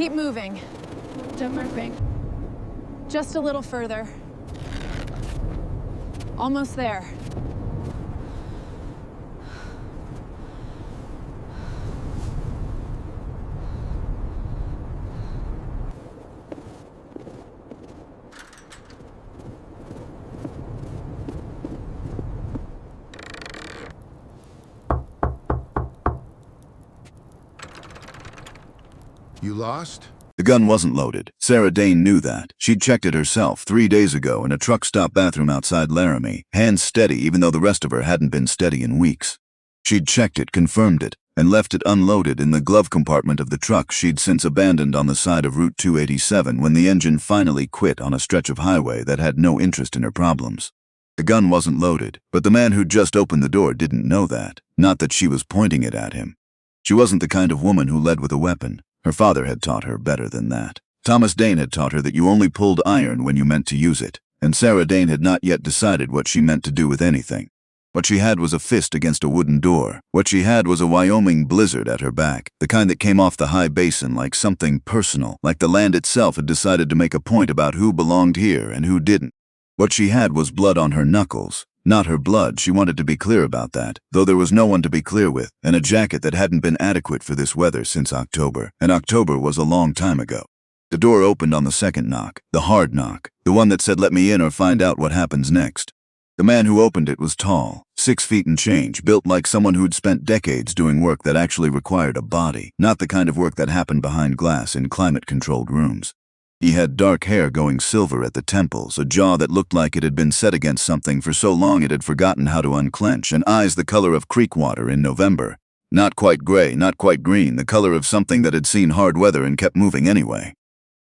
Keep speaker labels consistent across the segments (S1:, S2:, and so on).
S1: Keep moving.
S2: Don't moving.
S1: Just a little further. Almost there.
S3: You lost?
S4: The gun wasn't loaded. Sarah Dane knew that. She'd checked it herself 3 days ago in a truck stop bathroom outside Laramie, hands steady even though the rest of her hadn't been steady in weeks. She'd checked it, confirmed it, and left it unloaded in the glove compartment of the truck she'd since abandoned on the side of Route 287 when the engine finally quit on a stretch of highway that had no interest in her problems. The gun wasn't loaded, but the man who'd just opened the door didn't know that, not that she was pointing it at him. She wasn't the kind of woman who led with a weapon. Her father had taught her better than that. Thomas Dane had taught her that you only pulled iron when you meant to use it, and Sarah Dane had not yet decided what she meant to do with anything. What she had was a fist against a wooden door. What she had was a Wyoming blizzard at her back, the kind that came off the high basin like something personal, like the land itself had decided to make a point about who belonged here and who didn't. What she had was blood on her knuckles. Not her blood, she wanted to be clear about that, though there was no one to be clear with, and a jacket that hadn't been adequate for this weather since October, and October was a long time ago. The door opened on the second knock, the hard knock, the one that said let me in or find out what happens next. The man who opened it was tall, 6 feet and change, built like someone who'd spent decades doing work that actually required a body, not the kind of work that happened behind glass in climate-controlled rooms. He had dark hair going silver at the temples, a jaw that looked like it had been set against something for so long it had forgotten how to unclench, and eyes the color of creek water in November. Not quite gray, not quite green, the color of something that had seen hard weather and kept moving anyway.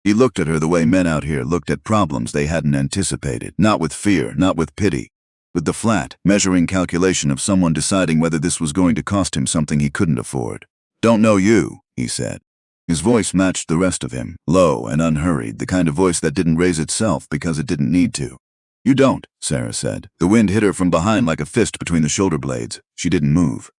S4: He looked at her the way men out here looked at problems they hadn't anticipated, not with fear, not with pity, with the flat, measuring calculation of someone deciding whether this was going to cost him something he couldn't afford. "Don't know you," he said. His voice matched the rest of him, low and unhurried, the kind of voice that didn't raise itself because it didn't need to. "You don't," Sarah said. The wind hit her from behind like a fist between the shoulder blades. She didn't move.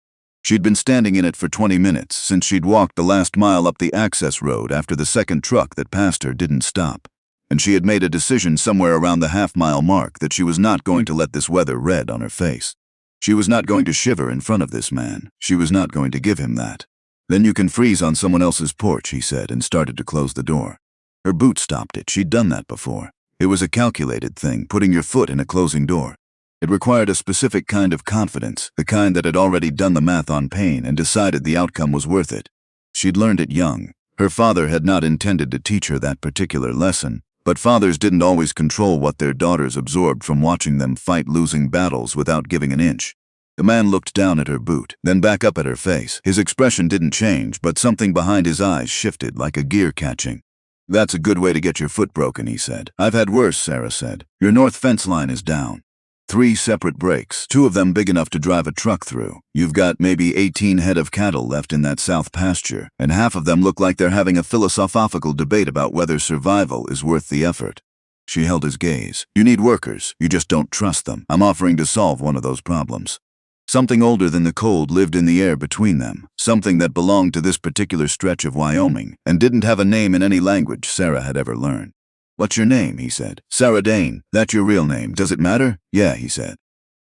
S4: She'd been standing in it for 20 minutes, since she'd walked the last mile up the access road after the second truck that passed her didn't stop. And she had made a decision somewhere around the half-mile mark that she was not going to let this weather red on her face. She was not going to shiver in front of this man. She was not going to give him that. "Then you can freeze on someone else's porch," he said, and started to close the door. Her boot stopped it. She'd done that before. It was a calculated thing, putting your foot in a closing door. It required a specific kind of confidence, the kind that had already done the math on pain and decided the outcome was worth it. She'd learned it young. Her father had not intended to teach her that particular lesson, but fathers didn't always control what their daughters absorbed from watching them fight losing battles without giving an inch. The man looked down at her boot, then back up at her face. His expression didn't change, but something behind his eyes shifted like a gear catching. "That's a good way to get your foot broken," he said. "I've had worse," Sarah said. "Your north fence line is down. 3 separate breaks, 2 of them big enough to drive a truck through. You've got maybe 18 head of cattle left in that south pasture, and half of them look like they're having a philosophical debate about whether survival is worth the effort." She held his gaze. "You need workers. You just don't trust them. I'm offering to solve one of those problems." Something older than the cold lived in the air between them, something that belonged to this particular stretch of Wyoming, and didn't have a name in any language Sarah had ever learned. "What's your name?" he said. "Sarah Dane. That's your real name. Does it matter?" "Yeah," he said.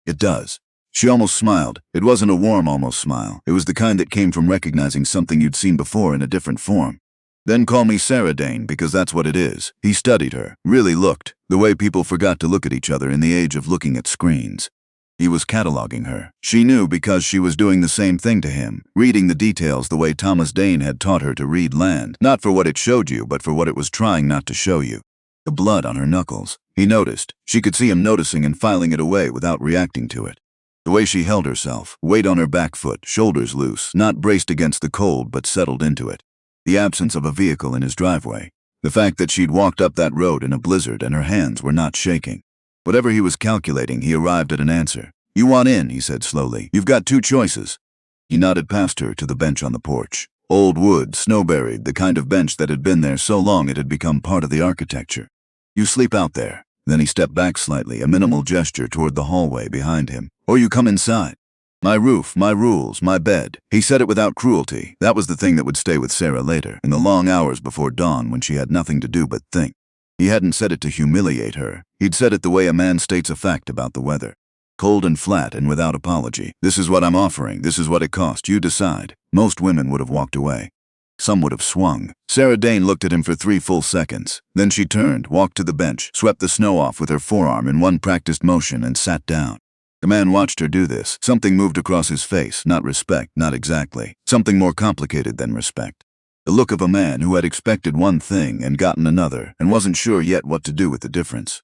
S4: "It does." She almost smiled. It wasn't a warm almost smile. It was the kind that came from recognizing something you'd seen before in a different form. "Then call me Sarah Dane, because that's what it is." He studied her, really looked, the way people forgot to look at each other in the age of looking at screens. He was cataloging her. She knew because she was doing the same thing to him, reading the details the way Thomas Dane had taught her to read land, not for what it showed you, but for what it was trying not to show you. The blood on her knuckles. He noticed. She could see him noticing and filing it away without reacting to it. The way she held herself, weight on her back foot, shoulders loose, not braced against the cold but settled into it. The absence of a vehicle in his driveway. The fact that she'd walked up that road in a blizzard and her hands were not shaking. Whatever he was calculating, he arrived at an answer. "You want in," he said slowly. "You've got 2 choices." He nodded past her to the bench on the porch. Old wood, snow-buried, the kind of bench that had been there so long it had become part of the architecture. "You sleep out there." Then he stepped back slightly, a minimal gesture toward the hallway behind him. "Or you come inside." My roof, my rules, my bed. He said it without cruelty. That was the thing that would stay with Sarah later, in the long hours before dawn when she had nothing to do but think. He hadn't said it to humiliate her. He'd said it the way a man states a fact about the weather. Cold and flat and without apology. This is what I'm offering. This is what it cost. You decide. Most women would have walked away. Some would have swung. Sarah Dane looked at him for 3 full seconds. Then she turned, walked to the bench, swept the snow off with her forearm in one practiced motion, and sat down. The man watched her do this. Something moved across his face. Not respect, not exactly. Something more complicated than respect. The look of a man who had expected one thing and gotten another, and wasn't sure yet what to do with the difference.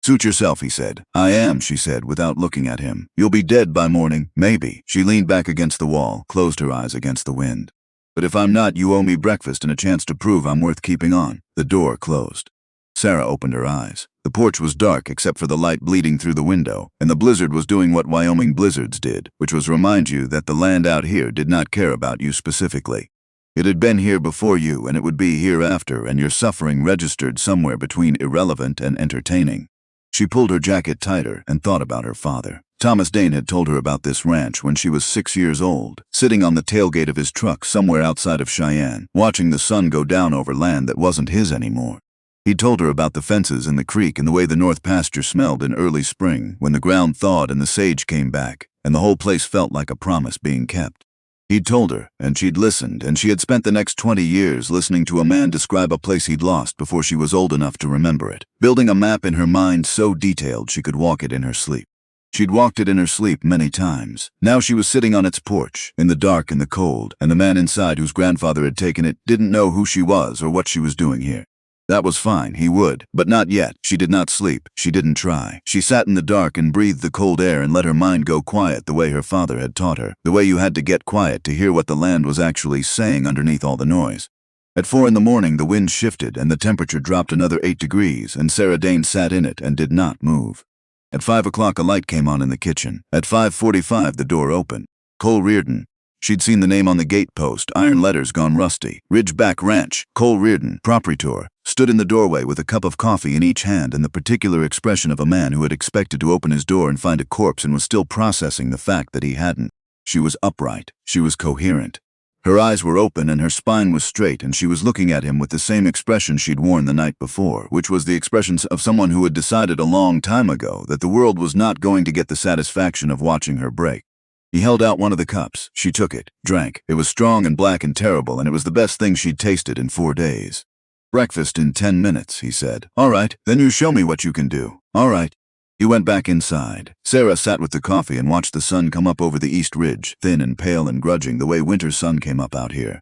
S4: Suit yourself, he said. I am, she said, without looking at him. You'll be dead by morning, maybe. She leaned back against the wall, closed her eyes against the wind. But if I'm not, you owe me breakfast and a chance to prove I'm worth keeping on. The door closed. Sarah opened her eyes. The porch was dark except for the light bleeding through the window, and the blizzard was doing what Wyoming blizzards did, which was remind you that the land out here did not care about you specifically. It had been here before you, and it would be here after, and your suffering registered somewhere between irrelevant and entertaining. She pulled her jacket tighter and thought about her father. Thomas Dane had told her about this ranch when she was 6 years old, sitting on the tailgate of his truck somewhere outside of Cheyenne, watching the sun go down over land that wasn't his anymore. He told her about the fences in the creek and the way the north pasture smelled in early spring when the ground thawed and the sage came back, and the whole place felt like a promise being kept. He'd told her, and she'd listened, and she had spent the next 20 years listening to a man describe a place he'd lost before she was old enough to remember it, building a map in her mind so detailed she could walk it in her sleep. She'd walked it in her sleep many times. Now she was sitting on its porch, in the dark and the cold, and the man inside whose grandfather had taken it didn't know who she was or what she was doing here. That was fine, he would, but not yet. She did not sleep. She didn't try. She sat in the dark and breathed the cold air and let her mind go quiet the way her father had taught her, the way you had to get quiet to hear what the land was actually saying underneath all the noise. At 4 in the morning, the wind shifted and the temperature dropped another 8 degrees, and Sarah Dane sat in it and did not move. At 5 o'clock, a light came on in the kitchen. At 5:45, the door opened. Cole Reardon. She'd seen the name on the gate post, iron letters gone rusty. Ridgeback Ranch, Cole Reardon, proprietor, stood in the doorway with a cup of coffee in each hand and the particular expression of a man who had expected to open his door and find a corpse and was still processing the fact that he hadn't. She was upright. She was coherent. Her eyes were open and her spine was straight, and she was looking at him with the same expression she'd worn the night before, which was the expression of someone who had decided a long time ago that the world was not going to get the satisfaction of watching her break. He held out one of the cups. She took it, drank. It was strong and black and terrible, and it was the best thing she'd tasted in 4 days. Breakfast in 10 minutes, he said. All right, then you show me what you can do. All right. He went back inside. Sarah sat with the coffee and watched the sun come up over the east ridge, thin and pale and grudging the way winter sun came up out here.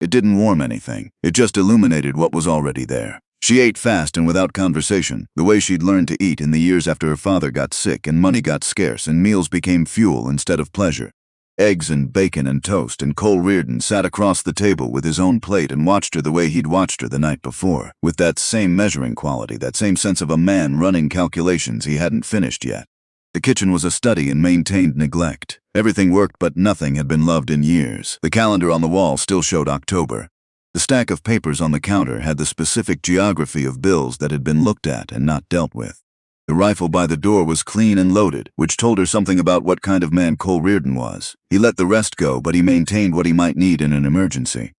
S4: It didn't warm anything. It just illuminated what was already there. She ate fast and without conversation, the way she'd learned to eat in the years after her father got sick and money got scarce and meals became fuel instead of pleasure. Eggs and bacon and toast, and Cole Reardon sat across the table with his own plate and watched her the way he'd watched her the night before, with that same measuring quality, that same sense of a man running calculations he hadn't finished yet. The kitchen was a study in maintained neglect. Everything worked, but nothing had been loved in years. The calendar on the wall still showed October. The stack of papers on the counter had the specific geography of bills that had been looked at and not dealt with. The rifle by the door was clean and loaded, which told her something about what kind of man Cole Reardon was. He let the rest go, but he maintained what he might need in an emergency.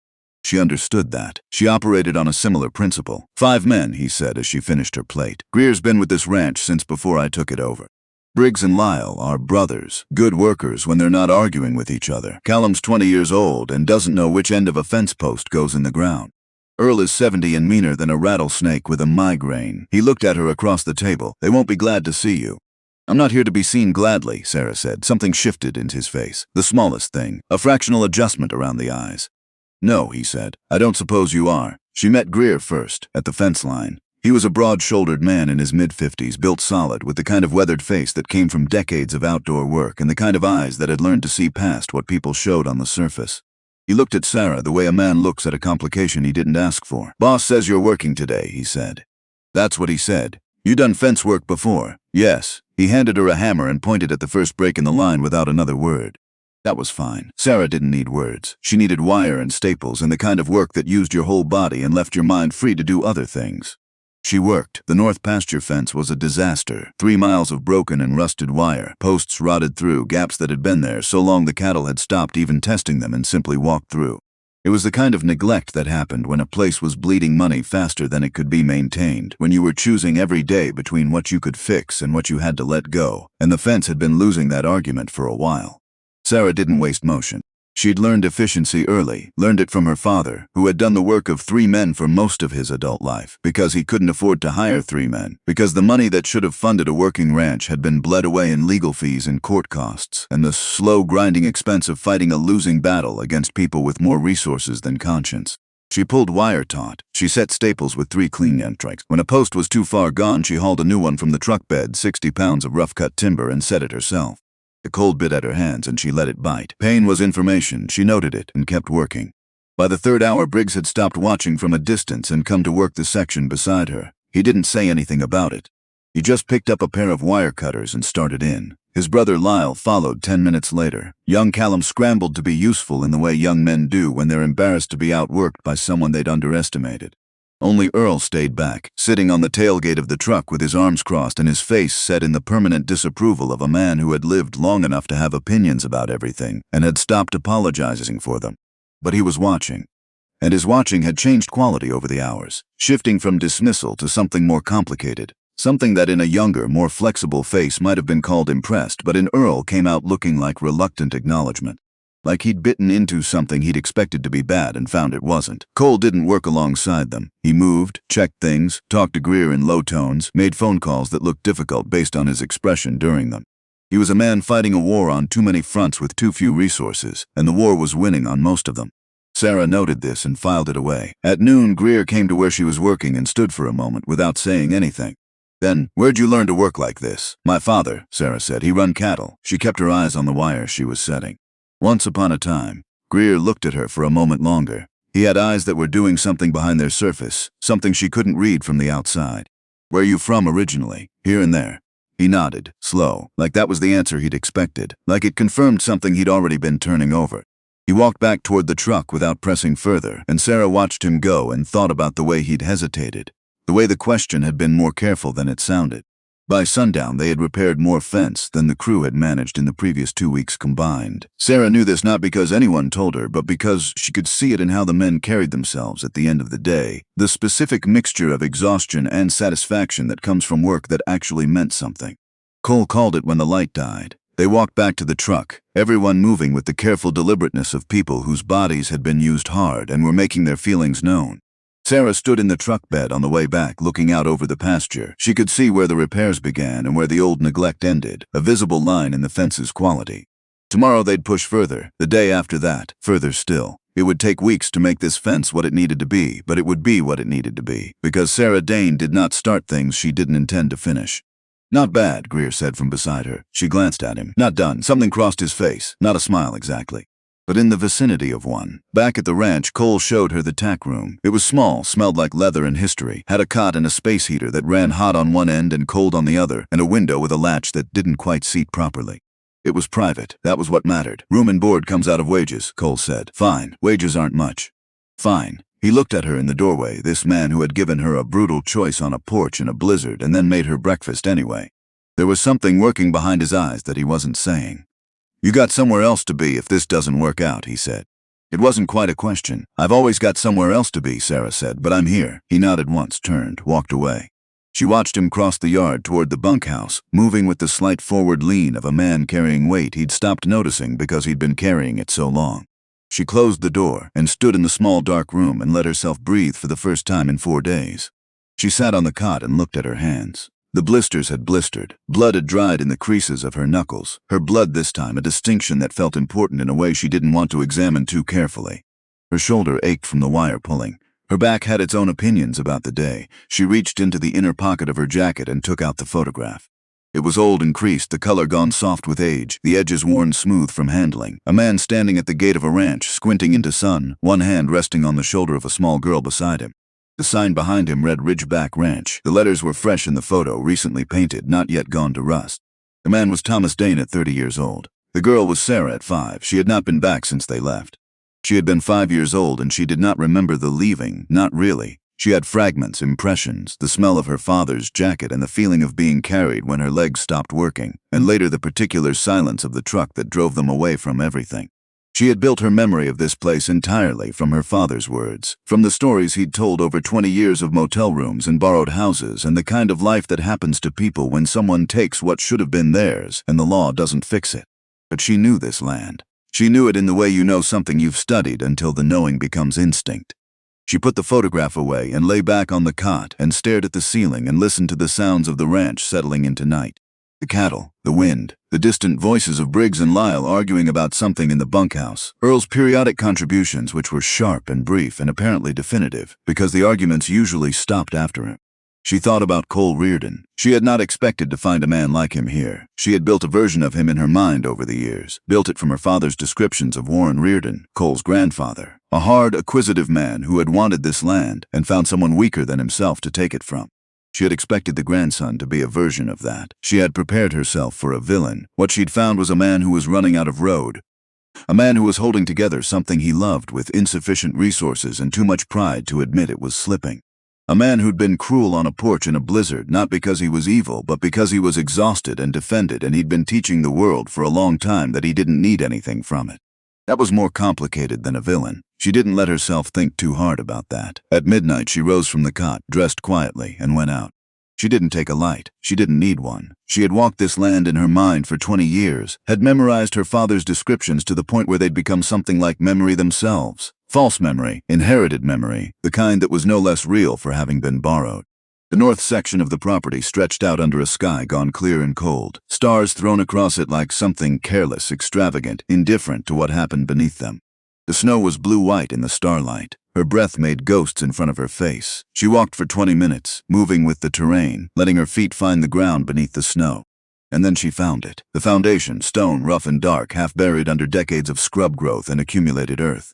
S4: She understood that. She operated on a similar principle. 5 men, he said as she finished her plate. Greer's been with this ranch since before I took it over. Briggs and Lyle are brothers, good workers when they're not arguing with each other. Callum's 20 years old and doesn't know which end of a fence post goes in the ground. Earl is 70 and meaner than a rattlesnake with a migraine. He looked at her across the table. They won't be glad to see you. I'm not here to be seen gladly, Sarah said. Something shifted in his face. The smallest thing, a fractional adjustment around the eyes. No, he said. I don't suppose you are. She met Greer first, at the fence line. He was a broad-shouldered man in his mid-50s, built solid, with the kind of weathered face that came from decades of outdoor work and the kind of eyes that had learned to see past what people showed on the surface. He looked at Sarah the way a man looks at a complication he didn't ask for. Boss says you're working today, he said. That's what he said. You done fence work before? Yes. He handed her a hammer and pointed at the first break in the line without another word. That was fine. Sarah didn't need words. She needed wire and staples and the kind of work that used your whole body and left your mind free to do other things. She worked. The north pasture fence was a disaster. 3 miles of broken and rusted wire, posts rotted through, gaps that had been there so long the cattle had stopped even testing them and simply walked through. It was the kind of neglect that happened when a place was bleeding money faster than it could be maintained, when you were choosing every day between what you could fix and what you had to let go, and the fence had been losing that argument for a while. Sarah didn't waste motion. She'd learned efficiency early, learned it from her father, who had done the work of 3 men for most of his adult life, because he couldn't afford to hire 3 men, because the money that should have funded a working ranch had been bled away in legal fees and court costs, and the slow grinding expense of fighting a losing battle against people with more resources than conscience. She pulled wire taut. She set staples with 3 clean end trikes. When a post was too far gone, she hauled a new one from the truck bed, 60 pounds of rough-cut timber, and set it herself. The cold bit at her hands and she let it bite. Pain was information. She noted it and kept working. By the 3rd hour, Briggs had stopped watching from a distance and come to work the section beside her. He didn't say anything about it. He just picked up a pair of wire cutters and started in. His brother Lyle followed 10 minutes later. Young Callum scrambled to be useful in the way young men do when they're embarrassed to be outworked by someone they'd underestimated. Only Earl stayed back, sitting on the tailgate of the truck with his arms crossed and his face set in the permanent disapproval of a man who had lived long enough to have opinions about everything and had stopped apologizing for them. But he was watching. And his watching had changed quality over the hours, shifting from dismissal to something more complicated, something that in a younger, more flexible face might have been called impressed, but in Earl came out looking like reluctant acknowledgement. Like he'd bitten into something he'd expected to be bad and found it wasn't. Cole didn't work alongside them. He moved, checked things, talked to Greer in low tones, made phone calls that looked difficult based on his expression during them. He was a man fighting a war on too many fronts with too few resources, and the war was winning on most of them. Sarah noted this and filed it away. At noon, Greer came to where she was working and stood for a moment without saying anything. Then, "Where'd you learn to work like this?" "My father," Sarah said. "He run cattle." She kept her eyes on the wire she was setting. "Once upon a time." Greer looked at her for a moment longer. He had eyes that were doing something behind their surface, something she couldn't read from the outside. "Where you from originally?" "Here and there." He nodded, slow, like that was the answer he'd expected, like it confirmed something he'd already been turning over. He walked back toward the truck without pressing further, and Sarah watched him go and thought about the way he'd hesitated, the way the question had been more careful than it sounded. By sundown, they had repaired more fence than the crew had managed in the previous 2 weeks combined. Sarah knew this not because anyone told her, but because she could see it in how the men carried themselves at the end of the day, the specific mixture of exhaustion and satisfaction that comes from work that actually meant something. Cole called it when the light died. They walked back to the truck, everyone moving with the careful deliberateness of people whose bodies had been used hard and were making their feelings known. Sarah stood in the truck bed on the way back, looking out over the pasture. She could see where the repairs began and where the old neglect ended, a visible line in the fence's quality. Tomorrow they'd push further, the day after that, further still. It would take weeks to make this fence what it needed to be, but it would be what it needed to be, because Sarah Dane did not start things she didn't intend to finish. "Not bad," Greer said from beside her. She glanced at him. "Not done." Something crossed his face, not a smile exactly, but in the vicinity of one. Back at the ranch, Cole showed her the tack room. It was small, smelled like leather and history, had a cot and a space heater that ran hot on one end and cold on the other, and a window with a latch that didn't quite seat properly. It was private. That was what mattered. "Room and board comes out of wages," Cole said. "Fine. Wages aren't much." "Fine." He looked at her in the doorway, this man who had given her a brutal choice on a porch in a blizzard and then made her breakfast anyway. There was something working behind his eyes that he wasn't saying. "You got somewhere else to be if this doesn't work out," he said. It wasn't quite a question. "I've always got somewhere else to be," Sarah said, "but I'm here." He nodded once, turned, walked away. She watched him cross the yard toward the bunkhouse, moving with the slight forward lean of a man carrying weight he'd stopped noticing because he'd been carrying it so long. She closed the door and stood in the small dark room and let herself breathe for the first time in 4 days. She sat on the cot and looked at her hands. The blisters had blistered. Blood had dried in the creases of her knuckles. Her blood this time, a distinction that felt important in a way she didn't want to examine too carefully. Her shoulder ached from the wire pulling. Her back had its own opinions about the day. She reached into the inner pocket of her jacket and took out the photograph. It was old and creased, the color gone soft with age, the edges worn smooth from handling. A man standing at the gate of a ranch, squinting into sun, one hand resting on the shoulder of a small girl beside him. The sign behind him read Ridgeback Ranch. The letters were fresh in the photo, recently painted, not yet gone to rust. The man was Thomas Dane at 30 years old. The girl was Sarah at 5. She had not been back since they left. She had been 5 years old and she did not remember the leaving, not really. She had fragments, impressions, the smell of her father's jacket and the feeling of being carried when her legs stopped working, and later the particular silence of the truck that drove them away from everything. She had built her memory of this place entirely from her father's words, from the stories he'd told over 20 years of motel rooms and borrowed houses and the kind of life that happens to people when someone takes what should have been theirs and the law doesn't fix it. But she knew this land. She knew it in the way you know something you've studied until the knowing becomes instinct. She put the photograph away and lay back on the cot and stared at the ceiling and listened to the sounds of the ranch settling into night. The cattle, the wind, the distant voices of Briggs and Lyle arguing about something in the bunkhouse, Earl's periodic contributions which were sharp and brief and apparently definitive, because the arguments usually stopped after him. She thought about Cole Reardon. She had not expected to find a man like him here. She had built a version of him in her mind over the years, built it from her father's descriptions of Warren Reardon, Cole's grandfather, a hard, acquisitive man who had wanted this land and found someone weaker than himself to take it from. She had expected the grandson to be a version of that. She had prepared herself for a villain. What she'd found was a man who was running out of road. A man who was holding together something he loved with insufficient resources and too much pride to admit it was slipping. A man who'd been cruel on a porch in a blizzard, not because he was evil, but because he was exhausted and defended, and he'd been teaching the world for a long time that he didn't need anything from it. That was more complicated than a villain. She didn't let herself think too hard about that. At midnight, she rose from the cot, dressed quietly, and went out. She didn't take a light. She didn't need one. She had walked this land in her mind for 20 years, had memorized her father's descriptions to the point where they'd become something like memory themselves. False memory, inherited memory, the kind that was no less real for having been borrowed. The north section of the property stretched out under a sky gone clear and cold, stars thrown across it like something careless, extravagant, indifferent to what happened beneath them. The snow was blue-white in the starlight. Her breath made ghosts in front of her face. She walked for 20 minutes, moving with the terrain, letting her feet find the ground beneath the snow. And then she found it. The foundation, stone, rough and dark, half buried under decades of scrub growth and accumulated earth.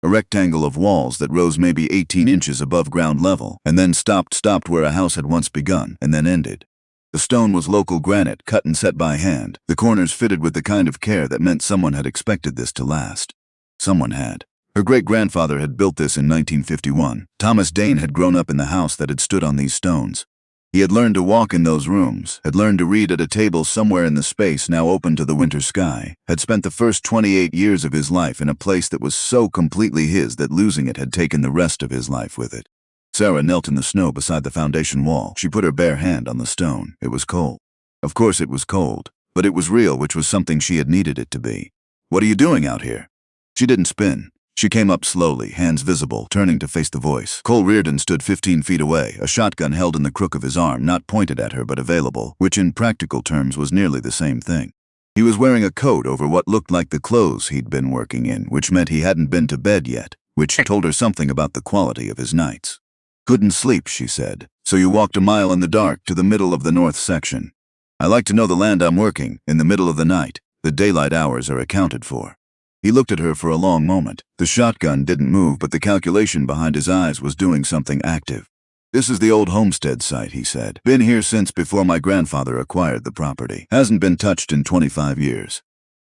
S4: A rectangle of walls that rose maybe 18 inches above ground level, and then stopped where a house had once begun, and then ended. The stone was local granite, cut and set by hand, the corners fitted with the kind of care that meant someone had expected this to last. Someone had. Her great-grandfather had built this in 1951. Thomas Dane had grown up in the house that had stood on these stones. He had learned to walk in those rooms, had learned to read at a table somewhere in the space now open to the winter sky, had spent the first 28 years of his life in a place that was so completely his that losing it had taken the rest of his life with it. Sarah knelt in the snow beside the foundation wall. She put her bare hand on the stone. It was cold. Of course it was cold, but it was real, which was something she had needed it to be. "What are you doing out here?" She didn't spin. She came up slowly, hands visible, turning to face the voice. Cole Reardon stood 15 feet away, a shotgun held in the crook of his arm, not pointed at her but available, which in practical terms was nearly the same thing. He was wearing a coat over what looked like the clothes he'd been working in, which meant he hadn't been to bed yet, which told her something about the quality of his nights. "Couldn't sleep," she said, "so you walked a mile in the dark to the middle of the north section. I like to know the land I'm working, in the middle of the night. The daylight hours are accounted for." He looked at her for a long moment. The shotgun didn't move, but the calculation behind his eyes was doing something active. "This is the old homestead site," he said. "Been here since before my grandfather acquired the property. Hasn't been touched in 25 years.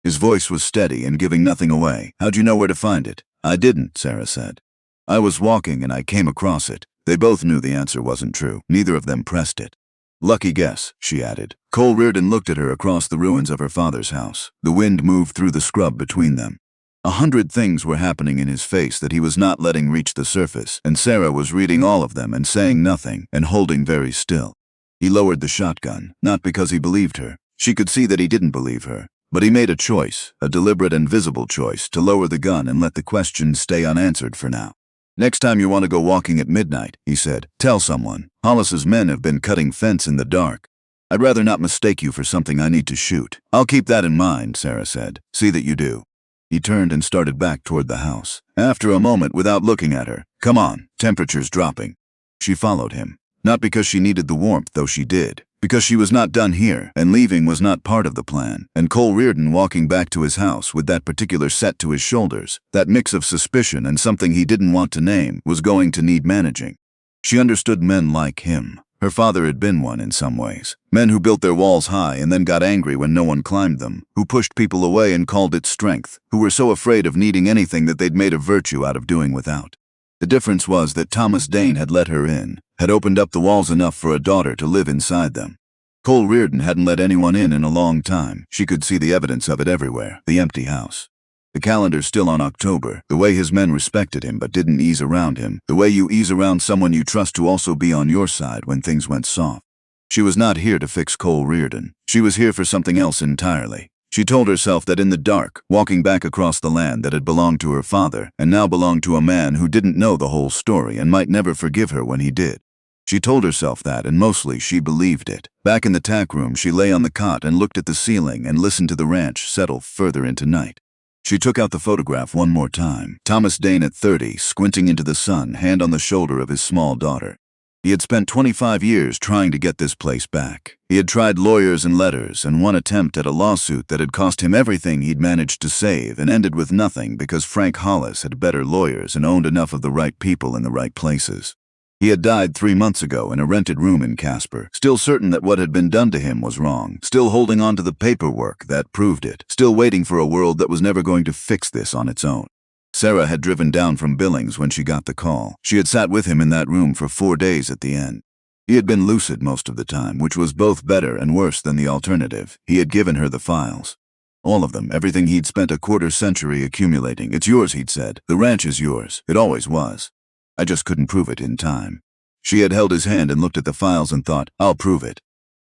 S4: His voice was steady and giving nothing away. "How'd you know where to find it?" "I didn't," Sarah said. "I was walking and I came across it." They both knew the answer wasn't true. Neither of them pressed it. "Lucky guess," she added. Cole Reardon looked at her across the ruins of her father's house. The wind moved through the scrub between them. 100 things were happening in his face that he was not letting reach the surface, and Sarah was reading all of them and saying nothing and holding very still. He lowered the shotgun, not because he believed her. She could see that he didn't believe her. But he made a choice, a deliberate and visible choice, to lower the gun and let the questions stay unanswered for now. "Next time you want to go walking at midnight," he said, "tell someone. Hollis's men have been cutting fence in the dark. I'd rather not mistake you for something I need to shoot." "I'll keep that in mind," Sarah said. "See that you do." He turned and started back toward the house. After a moment, without looking at her, "Come on, temperature's dropping." She followed him. Not because she needed the warmth, though she did. Because she was not done here, and leaving was not part of the plan. And Cole Reardon walking back to his house with that particular set to his shoulders, that mix of suspicion and something he didn't want to name, was going to need managing. She understood men like him. Her father had been one in some ways. Men who built their walls high and then got angry when no one climbed them, who pushed people away and called it strength, who were so afraid of needing anything that they'd made a virtue out of doing without. The difference was that Thomas Dane had let her in, had opened up the walls enough for a daughter to live inside them. Cole Reardon hadn't let anyone in a long time. She could see the evidence of it everywhere, the empty house. The calendar still on October, the way his men respected him but didn't ease around him, the way you ease around someone you trust to also be on your side when things went soft. She was not here to fix Cole Reardon. She was here for something else entirely. She told herself that in the dark, walking back across the land that had belonged to her father and now belonged to a man who didn't know the whole story and might never forgive her when he did. She told herself that, and mostly she believed it. Back in the tack room, she lay on the cot and looked at the ceiling and listened to the ranch settle further into night. She took out the photograph one more time. Thomas Dane at 30, squinting into the sun, hand on the shoulder of his small daughter. He had spent 25 years trying to get this place back. He had tried lawyers and letters and one attempt at a lawsuit that had cost him everything he'd managed to save and ended with nothing because Frank Hollis had better lawyers and owned enough of the right people in the right places. He had died 3 months ago in a rented room in Casper, still certain that what had been done to him was wrong, still holding on to the paperwork that proved it, still waiting for a world that was never going to fix this on its own. Sarah had driven down from Billings when she got the call. She had sat with him in that room for 4 days at the end. He had been lucid most of the time, which was both better and worse than the alternative. He had given her the files. All of them, everything he'd spent a quarter-century accumulating. It's yours, he'd said. The ranch is yours. It always was. I just couldn't prove it in time. She had held his hand and looked at the files and thought, I'll prove it.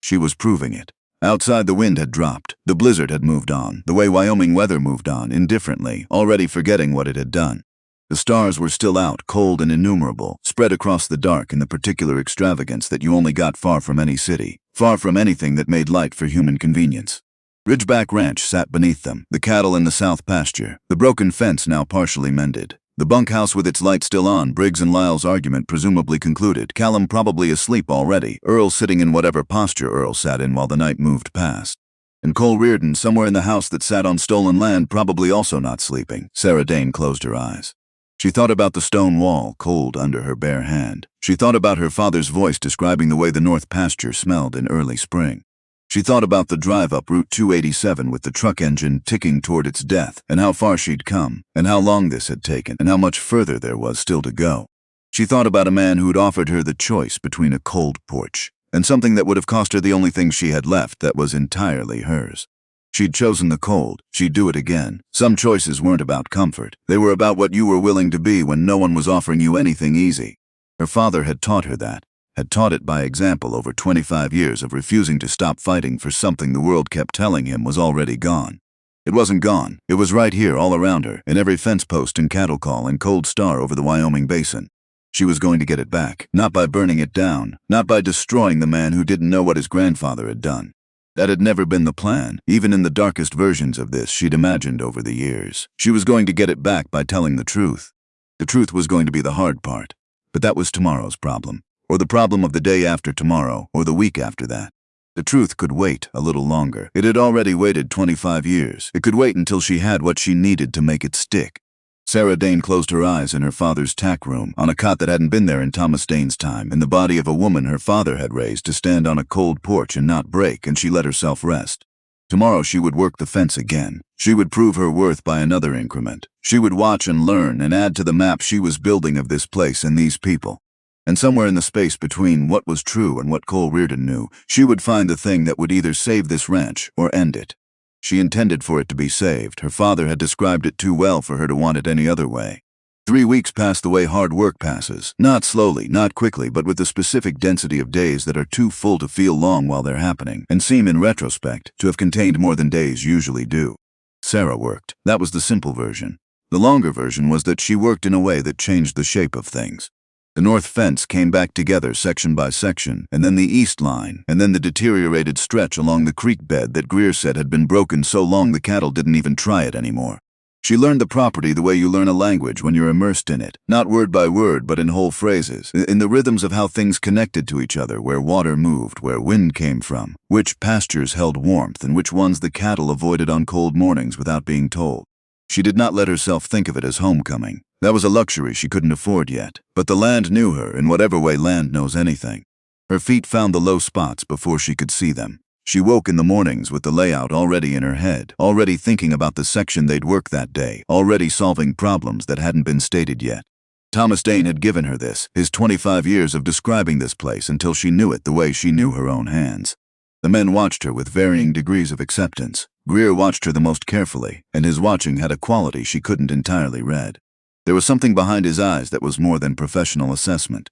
S4: She was proving it. Outside, the wind had dropped. The blizzard had moved on, the way Wyoming weather moved on, indifferently, already forgetting what it had done. The stars were still out, cold and innumerable, spread across the dark in the particular extravagance that you only got far from any city, far from anything that made light for human convenience. Ridgeback Ranch sat beneath them, the cattle in the south pasture, the broken fence now partially mended. The bunkhouse with its light still on, Briggs and Lyle's argument presumably concluded, Callum probably asleep already, Earl sitting in whatever posture Earl sat in while the night moved past. And Cole Reardon, somewhere in the house that sat on stolen land, probably also not sleeping. Sarah Dane closed her eyes. She thought about the stone wall, cold under her bare hand. She thought about her father's voice describing the way the north pasture smelled in early spring. She thought about the drive up Route 287 with the truck engine ticking toward its death, and how far she'd come, and how long this had taken, and how much further there was still to go. She thought about a man who'd offered her the choice between a cold porch and something that would have cost her the only thing she had left that was entirely hers. She'd chosen the cold. She'd do it again. Some choices weren't about comfort. They were about what you were willing to be when no one was offering you anything easy. Her father had taught her that. Had taught it by example over 25 years of refusing to stop fighting for something the world kept telling him was already gone. It wasn't gone. It was right here all around her, in every fence post and cattle call and cold star over the Wyoming basin. She was going to get it back, not by burning it down, not by destroying the man who didn't know what his grandfather had done. That had never been the plan, even in the darkest versions of this she'd imagined over the years. She was going to get it back by telling the truth. The truth was going to be the hard part, but that was tomorrow's problem. Or the problem of the day after tomorrow, or the week after that. The truth could wait a little longer. It had already waited 25 years. It could wait until she had what she needed to make it stick. Sarah Dane closed her eyes in her father's tack room, on a cot that hadn't been there in Thomas Dane's time, in the body of a woman her father had raised to stand on a cold porch and not break, and she let herself rest. Tomorrow she would work the fence again. She would prove her worth by another increment. She would watch and learn and add to the map she was building of this place and these people. And somewhere in the space between what was true and what Cole Reardon knew, she would find the thing that would either save this ranch or end it. She intended for it to be saved. Her father had described it too well for her to want it any other way. 3 weeks passed the way hard work passes, not slowly, not quickly, but with the specific density of days that are too full to feel long while they're happening, and seem in retrospect to have contained more than days usually do. Sarah worked. That was the simple version. The longer version was that she worked in a way that changed the shape of things. The north fence came back together section by section, and then the east line, and then the deteriorated stretch along the creek bed that Greer said had been broken so long the cattle didn't even try it anymore. She learned the property the way you learn a language when you're immersed in it, not word by word but in whole phrases, in the rhythms of how things connected to each other, where water moved, where wind came from, which pastures held warmth and which ones the cattle avoided on cold mornings without being told. She did not let herself think of it as homecoming. That was a luxury she couldn't afford yet, but the land knew her in whatever way land knows anything. Her feet found the low spots before she could see them. She woke in the mornings with the layout already in her head, already thinking about the section they'd work that day, already solving problems that hadn't been stated yet. Thomas Dane had given her this, his 25 years of describing this place until she knew it the way she knew her own hands. The men watched her with varying degrees of acceptance. Greer watched her the most carefully, and his watching had a quality she couldn't entirely read. There was something behind his eyes that was more than professional assessment.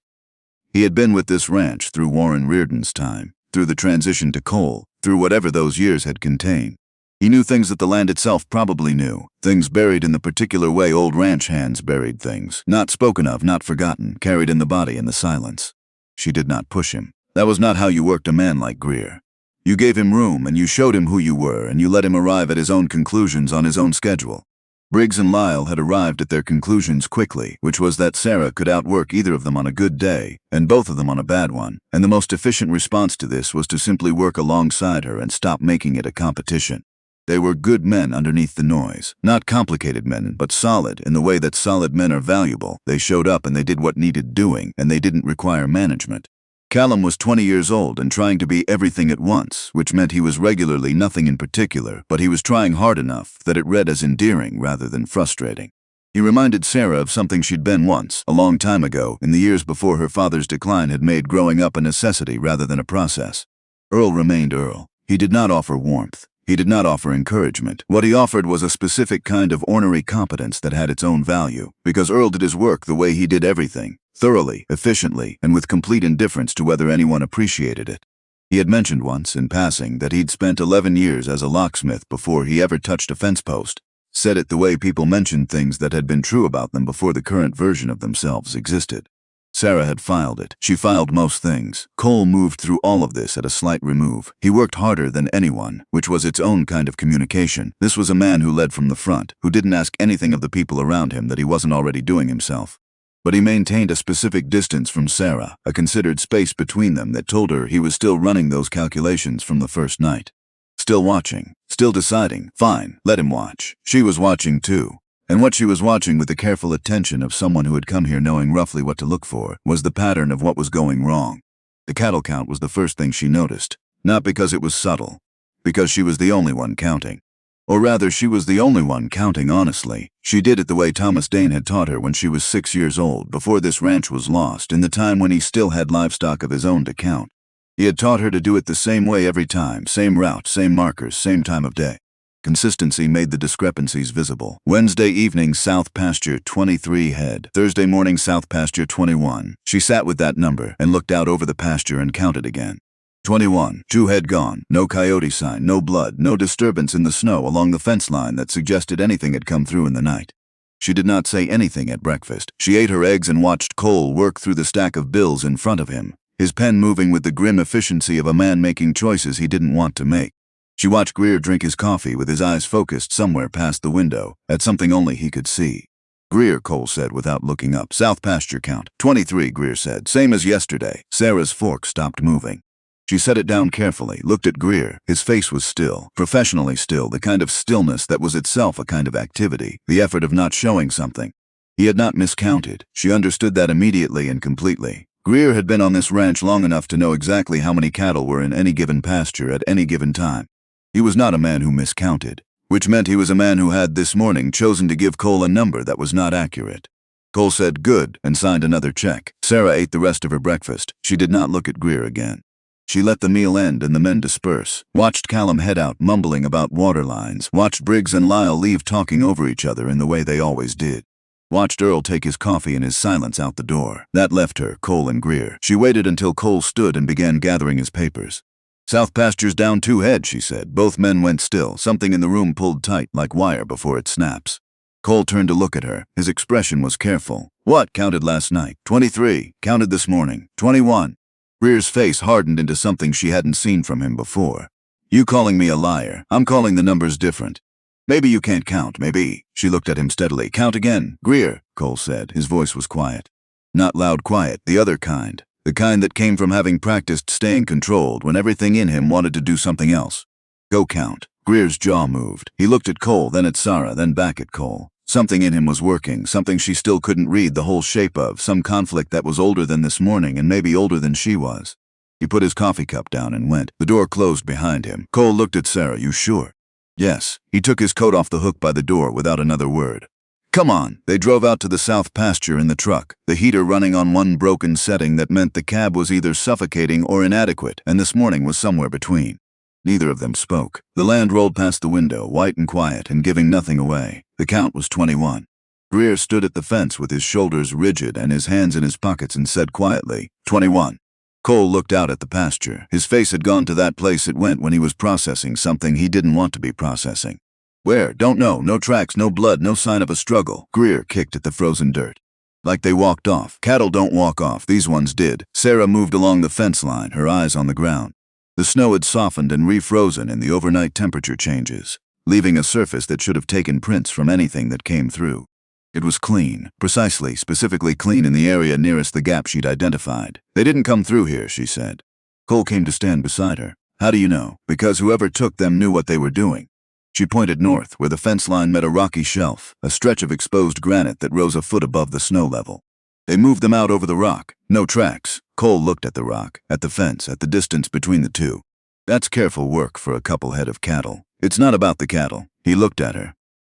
S4: He had been with this ranch through Warren Reardon's time, through the transition to coal, through whatever those years had contained. He knew things that the land itself probably knew, things buried in the particular way old ranch hands buried things, not spoken of, not forgotten, carried in the body in the silence. She did not push him. That was not how you worked a man like Greer. You gave him room, and you showed him who you were, and you let him arrive at his own conclusions on his own schedule. Briggs and Lyle had arrived at their conclusions quickly, which was that Sarah could outwork either of them on a good day, and both of them on a bad one, and the most efficient response to this was to simply work alongside her and stop making it a competition. They were good men underneath the noise, not complicated men, but solid in the way that solid men are valuable. They showed up and they did what needed doing, and they didn't require management. Callum was 20 years old and trying to be everything at once, which meant he was regularly nothing in particular, but he was trying hard enough that it read as endearing rather than frustrating. He reminded Sarah of something she'd been once, a long time ago, in the years before her father's decline had made growing up a necessity rather than a process. Earl remained Earl. He did not offer warmth. He did not offer encouragement. What he offered was a specific kind of ornery competence that had its own value, because Earl did his work the way he did everything, thoroughly, efficiently, and with complete indifference to whether anyone appreciated it. He had mentioned once, in passing, that he'd spent 11 years as a locksmith before he ever touched a fence post. Said it the way people mentioned things that had been true about them before the current version of themselves existed. Sarah had filed it. She filed most things. Cole moved through all of this at a slight remove. He worked harder than anyone, which was its own kind of communication. This was a man who led from the front, who didn't ask anything of the people around him that he wasn't already doing himself. But he maintained a specific distance from Sarah, a considered space between them that told her he was still running those calculations from the first night. Still watching, still deciding, fine, let him watch. She was watching too. And what she was watching with the careful attention of someone who had come here knowing roughly what to look for was the pattern of what was going wrong. The cattle count was the first thing she noticed, not because it was subtle, because she was the only one counting. Or rather, she was the only one counting honestly. She did it the way Thomas Dane had taught her when she was 6 years old, before this ranch was lost, in the time when he still had livestock of his own to count. He had taught her to do it the same way every time, same route, same markers, same time of day. Consistency made the discrepancies visible. Wednesday evening, South Pasture 23 head. Thursday morning, South Pasture 21. She sat with that number and looked out over the pasture and counted again. 21. 2 head gone. No coyote sign, no blood, no disturbance in the snow along the fence line that suggested anything had come through in the night. She did not say anything at breakfast. She ate her eggs and watched Cole work through the stack of bills in front of him, his pen moving with the grim efficiency of a man making choices he didn't want to make. She watched Greer drink his coffee with his eyes focused somewhere past the window, at something only he could see. Greer, Cole said without looking up. South pasture count. 23, Greer said. Same as yesterday. Sarah's fork stopped moving. She set it down carefully, looked at Greer. His face was still, professionally still, the kind of stillness that was itself a kind of activity, the effort of not showing something. He had not miscounted. She understood that immediately and completely. Greer had been on this ranch long enough to know exactly how many cattle were in any given pasture at any given time. He was not a man who miscounted, which meant he was a man who had this morning chosen to give Cole a number that was not accurate. Cole said good and signed another check. Sarah ate the rest of her breakfast. She did not look at Greer again. She let the meal end and the men disperse, watched Callum head out mumbling about water lines, watched Briggs and Lyle leave talking over each other in the way they always did. Watched Earl take his coffee in his silence out the door. That left her, Cole and Greer. She waited until Cole stood and began gathering his papers. South pasture's down 2 head, she said. Both men went still. Something in the room pulled tight, like wire before it snaps. Cole turned to look at her. His expression was careful. What? Counted last night. 23. Counted this morning. 21. Greer's face hardened into something she hadn't seen from him before. You calling me a liar. I'm calling the numbers different. Maybe you can't count, maybe. She looked at him steadily. Count again. Greer, Cole said. His voice was quiet. Not loud quiet, the other kind. The kind that came from having practiced staying controlled when everything in him wanted to do something else. Go count. Greer's jaw moved. He looked at Cole, then at Sarah, then back at Cole. Something in him was working, something she still couldn't read the whole shape of, some conflict that was older than this morning and maybe older than she was. He put his coffee cup down and went. The door closed behind him. Cole looked at Sarah. You sure? Yes. He took his coat off the hook by the door without another word. Come on. They drove out to the south pasture in the truck, the heater running on one broken setting that meant the cab was either suffocating or inadequate, and this morning was somewhere between. Neither of them spoke. The land rolled past the window, white and quiet and giving nothing away. The count was 21. Greer stood at the fence with his shoulders rigid and his hands in his pockets and said quietly, 21. Cole looked out at the pasture. His face had gone to that place it went when he was processing something he didn't want to be processing. Where? Don't know. No tracks, no blood, no sign of a struggle. Greer kicked at the frozen dirt. Like they walked off. Cattle don't walk off. These ones did. Sarah moved along the fence line, her eyes on the ground. The snow had softened and refrozen in the overnight temperature changes, leaving a surface that should have taken prints from anything that came through. It was clean, precisely, specifically clean in the area nearest the gap she'd identified. They didn't come through here, she said. Cole came to stand beside her. How do you know? Because whoever took them knew what they were doing. She pointed north, where the fence line met a rocky shelf, a stretch of exposed granite that rose a foot above the snow level. They moved them out over the rock. No tracks. Cole looked at the rock, at the fence, at the distance between the two. That's careful work for a couple head of cattle. It's not about the cattle. He looked at her.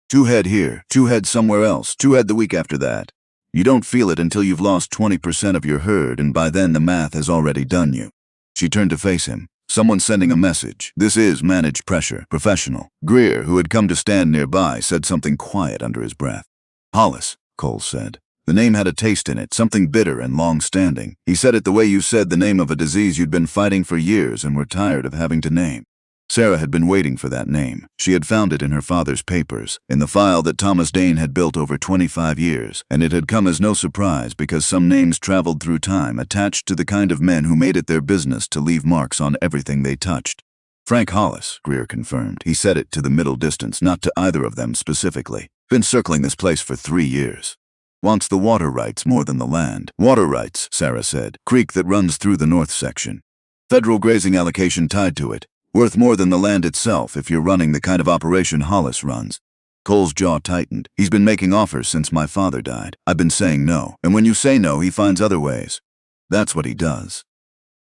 S4: 2 head here, 2 head somewhere else, 2 head the week after that. You don't feel it until you've lost 20% of your herd, and by then the math has already done you. She turned to face him. Someone sending a message. This is managed pressure, professional. Greer, who had come to stand nearby, said something quiet under his breath. Hollis, Cole said. The name had a taste in it, something bitter and long-standing. He said it the way you said the name of a disease you'd been fighting for years and were tired of having to name. Sarah had been waiting for that name. She had found it in her father's papers, in the file that Thomas Dane had built over 25 years, and it had come as no surprise because some names traveled through time attached to the kind of men who made it their business to leave marks on everything they touched. Frank Hollis, Greer confirmed. He said it to the middle distance, not to either of them specifically. Been circling this place for 3 years. Wants the water rights more than the land. Water rights, Sarah said. Creek that runs through the north section. Federal grazing allocation tied to it. Worth more than the land itself if you're running the kind of operation Hollis runs. Cole's jaw tightened. He's been making offers since my father died. I've been saying no, and when you say no, he finds other ways. That's what he does.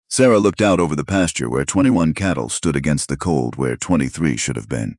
S4: Sarah looked out over the pasture where 21 cattle stood against the cold where 23 should have been.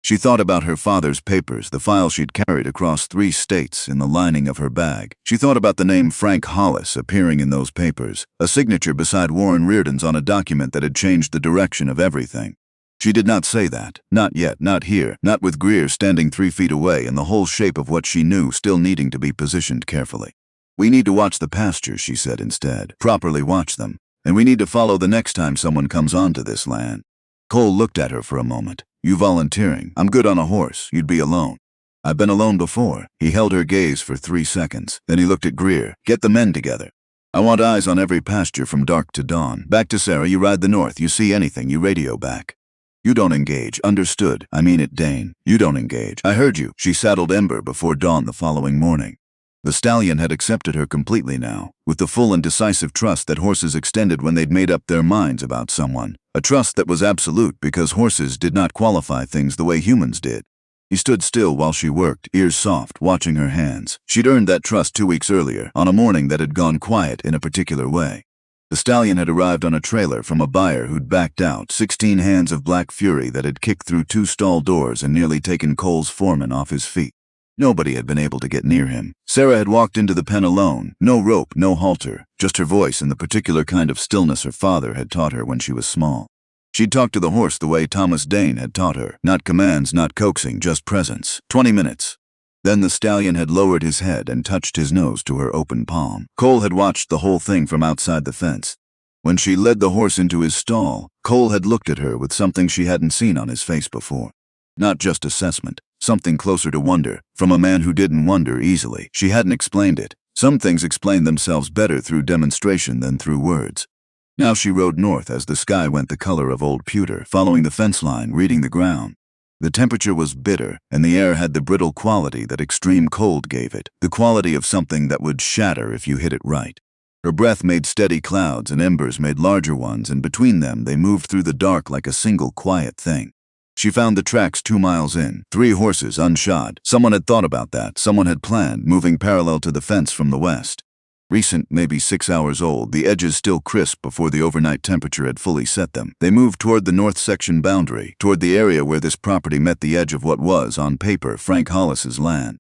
S4: She thought about her father's papers, the file she'd carried across 3 states in the lining of her bag. She thought about the name Frank Hollis appearing in those papers, a signature beside Warren Reardon's on a document that had changed the direction of everything. She did not say that. Not yet, not here, not with Greer standing 3 feet away and the whole shape of what she knew still needing to be positioned carefully. We need to watch the pastures, she said instead. Properly watch them. And we need to follow the next time someone comes onto this land. Cole looked at her for a moment. You volunteering? I'm good on a horse. You'd be alone. I've been alone before. He held her gaze for 3 seconds. Then he looked at Greer. Get the men together. I want eyes on every pasture from dark to dawn. Back to Sarah, you ride the north. You see anything, you radio back. You don't engage. Understood. I mean it, Dane. You don't engage. I heard you. She saddled Ember before dawn the following morning. The stallion had accepted her completely now, with the full and decisive trust that horses extended when they'd made up their minds about someone. A trust that was absolute because horses did not qualify things the way humans did. He stood still while she worked, ears soft, watching her hands. She'd earned that trust 2 weeks earlier, on a morning that had gone quiet in a particular way. The stallion had arrived on a trailer from a buyer who'd backed out, 16 hands of black fury that had kicked through 2 stall doors and nearly taken Cole's foreman off his feet. Nobody had been able to get near him. Sarah had walked into the pen alone, no rope, no halter, just her voice and the particular kind of stillness her father had taught her when she was small. She'd talked to the horse the way Thomas Dane had taught her, not commands, not coaxing, just presence. 20 minutes. Then the stallion had lowered his head and touched his nose to her open palm. Cole had watched the whole thing from outside the fence. When she led the horse into his stall, Cole had looked at her with something she hadn't seen on his face before. Not just assessment, something closer to wonder, from a man who didn't wonder easily. She hadn't explained it. Some things explained themselves better through demonstration than through words. Now she rode north as the sky went the color of old pewter, following the fence line, reading the ground. The temperature was bitter, and the air had the brittle quality that extreme cold gave it, the quality of something that would shatter if you hit it right. Her breath made steady clouds, and embers made larger ones, and between them they moved through the dark like a single quiet thing. She found the tracks 2 miles in, 3 horses unshod. Someone had thought about that, someone had planned, moving parallel to the fence from the west. Recent, maybe 6 hours old, the edges still crisp before the overnight temperature had fully set them. They moved toward the north section boundary, toward the area where this property met the edge of what was, on paper, Frank Hollis's land.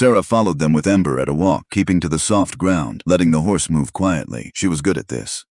S4: Sarah followed them with Ember at a walk, keeping to the soft ground, letting the horse move quietly. She was good at this.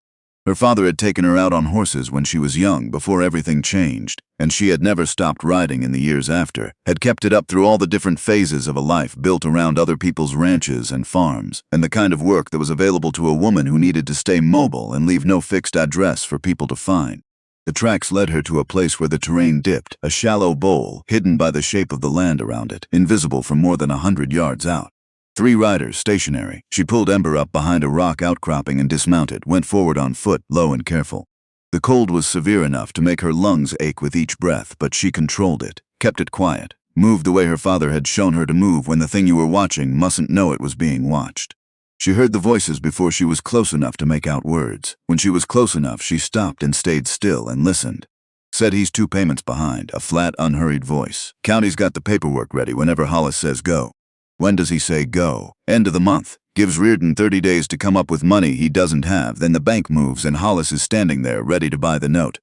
S4: Her father had taken her out on horses when she was young, before everything changed, and she had never stopped riding in the years after, had kept it up through all the different phases of a life built around other people's ranches and farms, and the kind of work that was available to a woman who needed to stay mobile and leave no fixed address for people to find. The tracks led her to a place where the terrain dipped, a shallow bowl, hidden by the shape of the land around it, invisible from more than 100 yards out. 3 riders, stationary. She pulled Ember up behind a rock outcropping and dismounted, went forward on foot, low and careful. The cold was severe enough to make her lungs ache with each breath, but she controlled it, kept it quiet, moved the way her father had shown her to move when the thing you were watching mustn't know it was being watched. She heard the voices before she was close enough to make out words. When she was close enough, she stopped and stayed still and listened. Said he's 2 payments behind, a flat, unhurried voice. County's got the paperwork ready whenever Hollis says go. When does he say go? End of the month. Gives Reardon 30 days to come up with money he doesn't have, then the bank moves and Hollis is standing there ready to buy the note.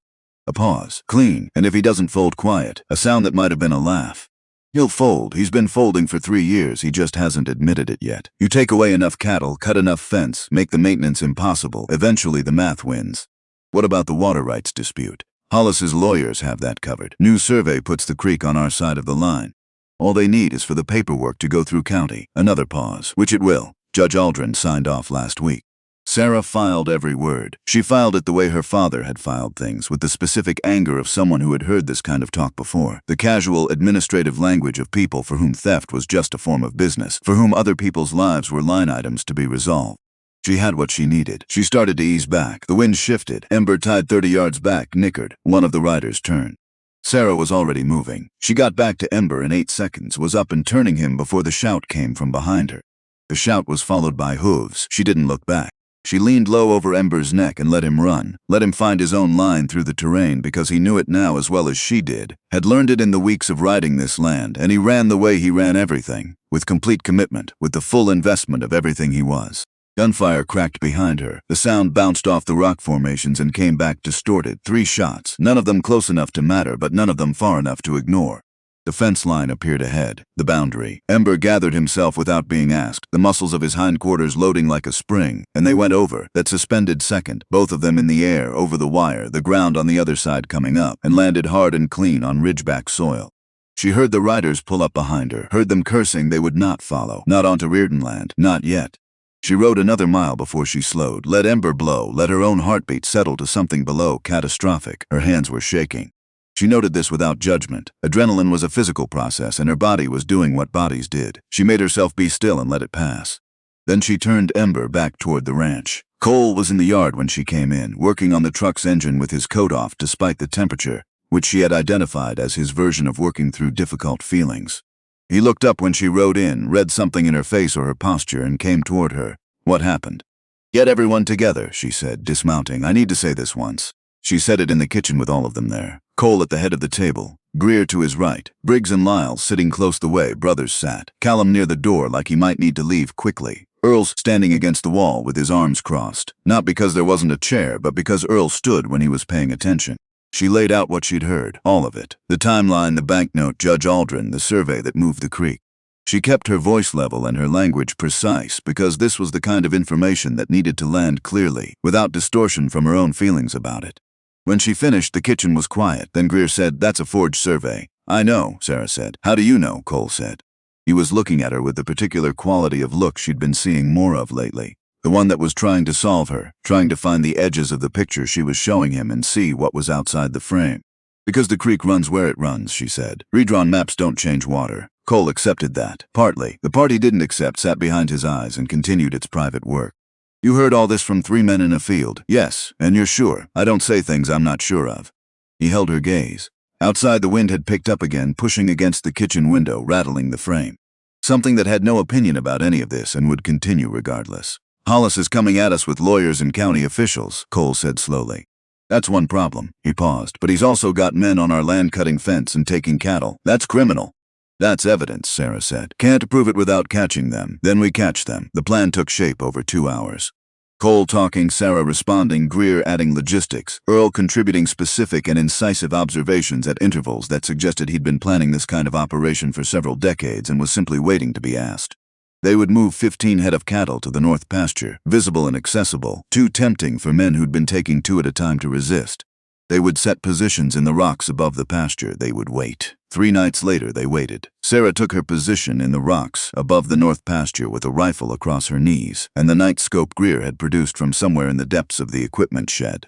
S4: A pause. Clean, and if he doesn't fold, quiet. A sound that might have been a laugh. He'll fold. He's been folding for 3 years, he just hasn't admitted it yet. You take away enough cattle, cut enough fence, make the maintenance impossible, eventually the math wins. What about the water rights dispute? Hollis's lawyers have that covered. New survey puts the creek on our side of the line. All they need is for the paperwork to go through county. Another pause, which it will. Judge Aldrin signed off last week. Sarah filed every word. She filed it the way her father had filed things, with the specific anger of someone who had heard this kind of talk before. The casual, administrative language of people for whom theft was just a form of business, for whom other people's lives were line items to be resolved. She had what she needed. She started to ease back. The wind shifted. Ember, tied 30 yards back, nickered. One of the riders turned. Sarah was already moving. She got back to Ember in 8 seconds, was up and turning him before the shout came from behind her. The shout was followed by hooves. She didn't look back. She leaned low over Ember's neck and let him run, let him find his own line through the terrain because he knew it now as well as she did, had learned it in the weeks of riding this land, and he ran the way he ran everything, with complete commitment, with the full investment of everything he was. Gunfire cracked behind her. The sound bounced off the rock formations and came back distorted. 3 shots, none of them close enough to matter, but none of them far enough to ignore. The fence line appeared ahead, the boundary. Ember gathered himself without being asked, the muscles of his hindquarters loading like a spring, and they went over, that suspended second, both of them in the air, over the wire, the ground on the other side coming up, and landed hard and clean on ridgeback soil. She heard the riders pull up behind her, heard them cursing they would not follow, not onto Reardon land, not yet. She rode another mile before she slowed, let Ember blow, let her own heartbeat settle to something below catastrophic. Her hands were shaking. She noted this without judgment. Adrenaline was a physical process, and her body was doing what bodies did. She made herself be still and let it pass. Then she turned Ember back toward the ranch. Cole was in the yard when she came in, working on the truck's engine with his coat off despite the temperature, which she had identified as his version of working through difficult feelings. He looked up when she rode in, read something in her face or her posture, and came toward her. What happened? Get everyone together, she said, dismounting. I need to say this once. She said it in the kitchen with all of them there. Cole at the head of the table, Greer to his right, Briggs and Lyle sitting close the way brothers sat, Callum near the door like he might need to leave quickly, Earl standing against the wall with his arms crossed, not because there wasn't a chair, but because Earl stood when he was paying attention. She laid out what she'd heard, all of it, the timeline, the banknote, Judge Aldrin, the survey that moved the creek. She kept her voice level and her language precise because this was the kind of information that needed to land clearly, without distortion from her own feelings about it. When she finished, the kitchen was quiet. Then Greer said, "That's a forged survey." "I know," Sarah said. "How do you know?" Cole said. He was looking at her with the particular quality of look she'd been seeing more of lately. The one that was trying to solve her, trying to find the edges of the picture she was showing him and see what was outside the frame. "Because the creek runs where it runs," she said. "Redrawn maps don't change water." Cole accepted that, partly. The part he didn't accept sat behind his eyes and continued its private work. "You heard all this from 3 men in a field?" "Yes, and you're sure? I don't say things I'm not sure of." He held her gaze. Outside, the wind had picked up again, pushing against the kitchen window, rattling the frame. Something that had no opinion about any of this and would continue regardless. "Hollis is coming at us with lawyers and county officials," Cole said slowly. "That's one problem." He paused. "But he's also got men on our land cutting fence and taking cattle. That's criminal." "That's evidence," Sarah said. "Can't prove it without catching them. Then we catch them." The plan took shape over 2 hours. Cole talking, Sarah responding, Greer adding logistics, Earl contributing specific and incisive observations at intervals that suggested he'd been planning this kind of operation for several decades and was simply waiting to be asked. They would move 15 head of cattle to the north pasture, visible and accessible, too tempting for men who'd been taking 2 at a time to resist. They would set positions in the rocks above the pasture. They would wait. 3 nights later, they waited. Sarah took her position in the rocks above the north pasture with a rifle across her knees, and the night scope Greer had produced from somewhere in the depths of the equipment shed.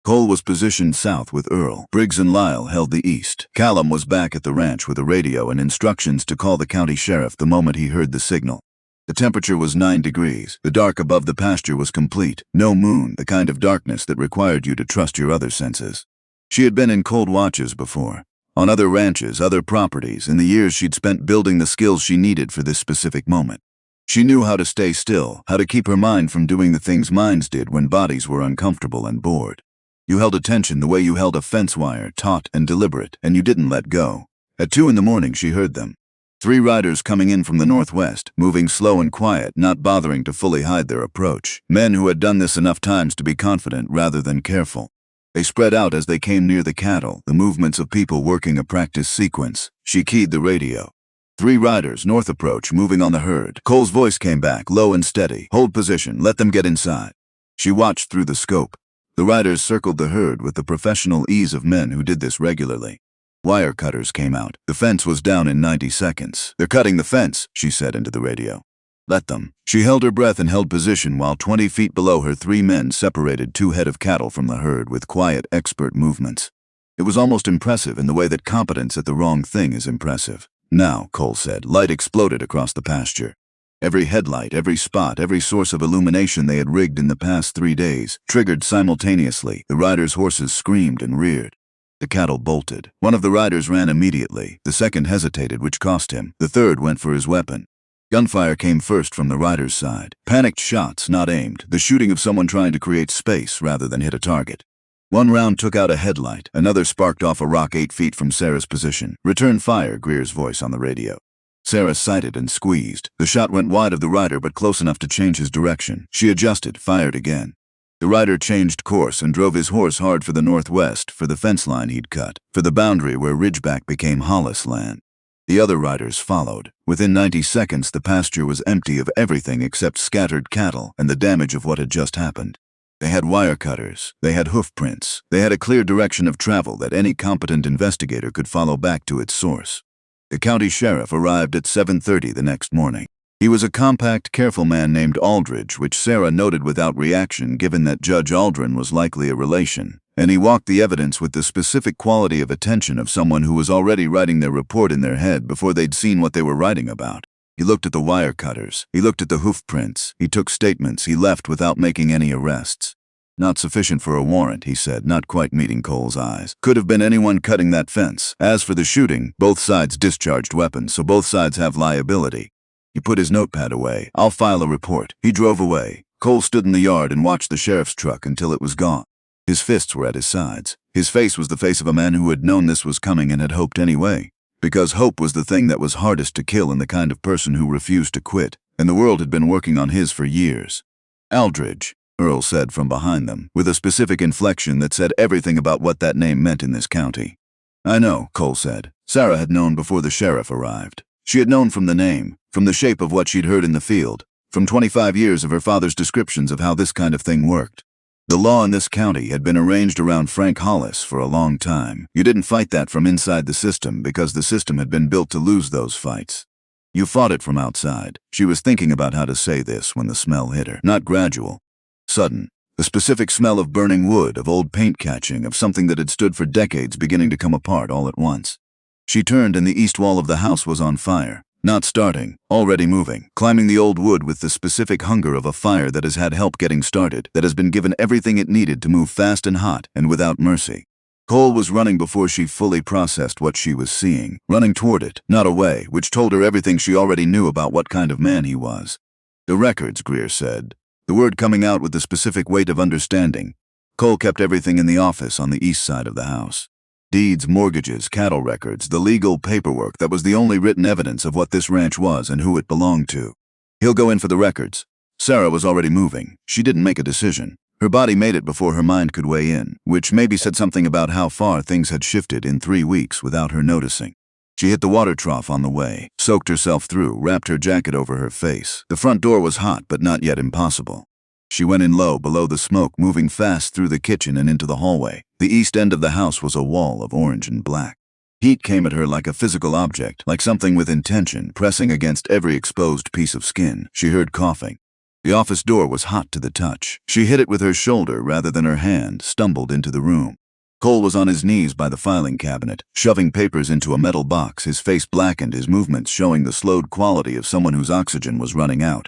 S4: Cole was positioned south with Earl. Briggs and Lyle held the east. Callum was back at the ranch with a radio and instructions to call the county sheriff the moment he heard the signal. The temperature was 9 degrees. The dark above the pasture was complete. No moon, the kind of darkness that required you to trust your other senses. She had been in cold watches before, on other ranches, other properties, in the years she'd spent building the skills she needed for this specific moment. She knew how to stay still, how to keep her mind from doing the things minds did when bodies were uncomfortable and bored. You held attention the way you held a fence wire, taut and deliberate, and you didn't let go. At 2 in the morning she heard them. 3 riders coming in from the northwest, moving slow and quiet, not bothering to fully hide their approach. Men who had done this enough times to be confident rather than careful. They spread out as they came near the cattle, the movements of people working a practice sequence. She keyed the radio. 3 riders, north approach, moving on the herd. Cole's voice came back, low and steady. Hold position, let them get inside. She watched through the scope. The riders circled the herd with the professional ease of men who did this regularly. Wire cutters came out. The fence was down in 90 seconds. They're cutting the fence, she said into the radio. Let them. She held her breath and held position while 20 feet below her 3 men separated 2 head of cattle from the herd with quiet, expert movements. It was almost impressive in the way that competence at the wrong thing is impressive. Now, Cole said, light exploded across the pasture. Every headlight, every spot, every source of illumination they had rigged in the past 3 days, triggered simultaneously. The riders' horses screamed and reared. The cattle bolted. One of the riders ran immediately. The second hesitated, which cost him. The third went for his weapon. Gunfire came first from the rider's side. Panicked shots, not aimed. The shooting of someone trying to create space rather than hit a target. One round took out a headlight. Another sparked off a rock 8 feet from Sarah's position. Return fire, Greer's voice on the radio. Sarah sighted and squeezed. The shot went wide of the rider but close enough to change his direction. She adjusted, fired again. The rider changed course and drove his horse hard for the northwest, for the fence line he'd cut, for the boundary where Ridgeback became Hollis land. The other riders followed. Within 90 seconds, the pasture was empty of everything except scattered cattle and the damage of what had just happened. They had wire cutters. They had hoof prints. They had a clear direction of travel that any competent investigator could follow back to its source. The county sheriff arrived at 7:30 the next morning. He was a compact, careful man named Aldridge, which Sarah noted without reaction given that Judge Aldrin was likely a relation, and he walked the evidence with the specific quality of attention of someone who was already writing their report in their head before they'd seen what they were writing about. He looked at the wire cutters. He looked at the hoof prints. He took statements. He left without making any arrests. Not sufficient for a warrant, he said, not quite meeting Cole's eyes. Could have been anyone cutting that fence. As for the shooting, both sides discharged weapons, so both sides have liability. He put his notepad away. I'll file a report. He drove away. Cole stood in the yard and watched the sheriff's truck until it was gone. His fists were at his sides. His face was the face of a man who had known this was coming and had hoped anyway. Because hope was the thing that was hardest to kill in the kind of person who refused to quit, and the world had been working on his for years. Aldridge, Earl said from behind them, with a specific inflection that said everything about what that name meant in this county. I know, Cole said. Sarah had known before the sheriff arrived. She had known from the name, from the shape of what she'd heard in the field, from 25 years of her father's descriptions of how this kind of thing worked. The law in this county had been arranged around Frank Hollis for a long time. You didn't fight that from inside the system because the system had been built to lose those fights. You fought it from outside. She was thinking about how to say this when the smell hit her. Not gradual. Sudden. The specific smell of burning wood, of old paint catching, of something that had stood for decades beginning to come apart all at once. She turned and the east wall of the house was on fire. Not starting, already moving, climbing the old wood with the specific hunger of a fire that has had help getting started, that has been given everything it needed to move fast and hot and without mercy. Cole was running before she fully processed what she was seeing, running toward it, not away, which told her everything she already knew about what kind of man he was. The records, Greer said. The word coming out with the specific weight of understanding. Cole kept everything in the office on the east side of the house. Deeds, mortgages, cattle records, the legal paperwork that was the only written evidence of what this ranch was and who it belonged to. He'll go in for the records. Sarah was already moving. She didn't make a decision. Her body made it before her mind could weigh in, which maybe said something about how far things had shifted in 3 weeks without her noticing. She hit the water trough on the way, soaked herself through, wrapped her jacket over her face. The front door was hot, but not yet impossible. She went in low below the smoke, moving fast through the kitchen and into the hallway. The east end of the house was a wall of orange and black. Heat came at her like a physical object, like something with intention, pressing against every exposed piece of skin. She heard coughing. The office door was hot to the touch. She hit it with her shoulder rather than her hand, stumbled into the room. Cole was on his knees by the filing cabinet, shoving papers into a metal box, his face blackened, his movements showing the slowed quality of someone whose oxygen was running out.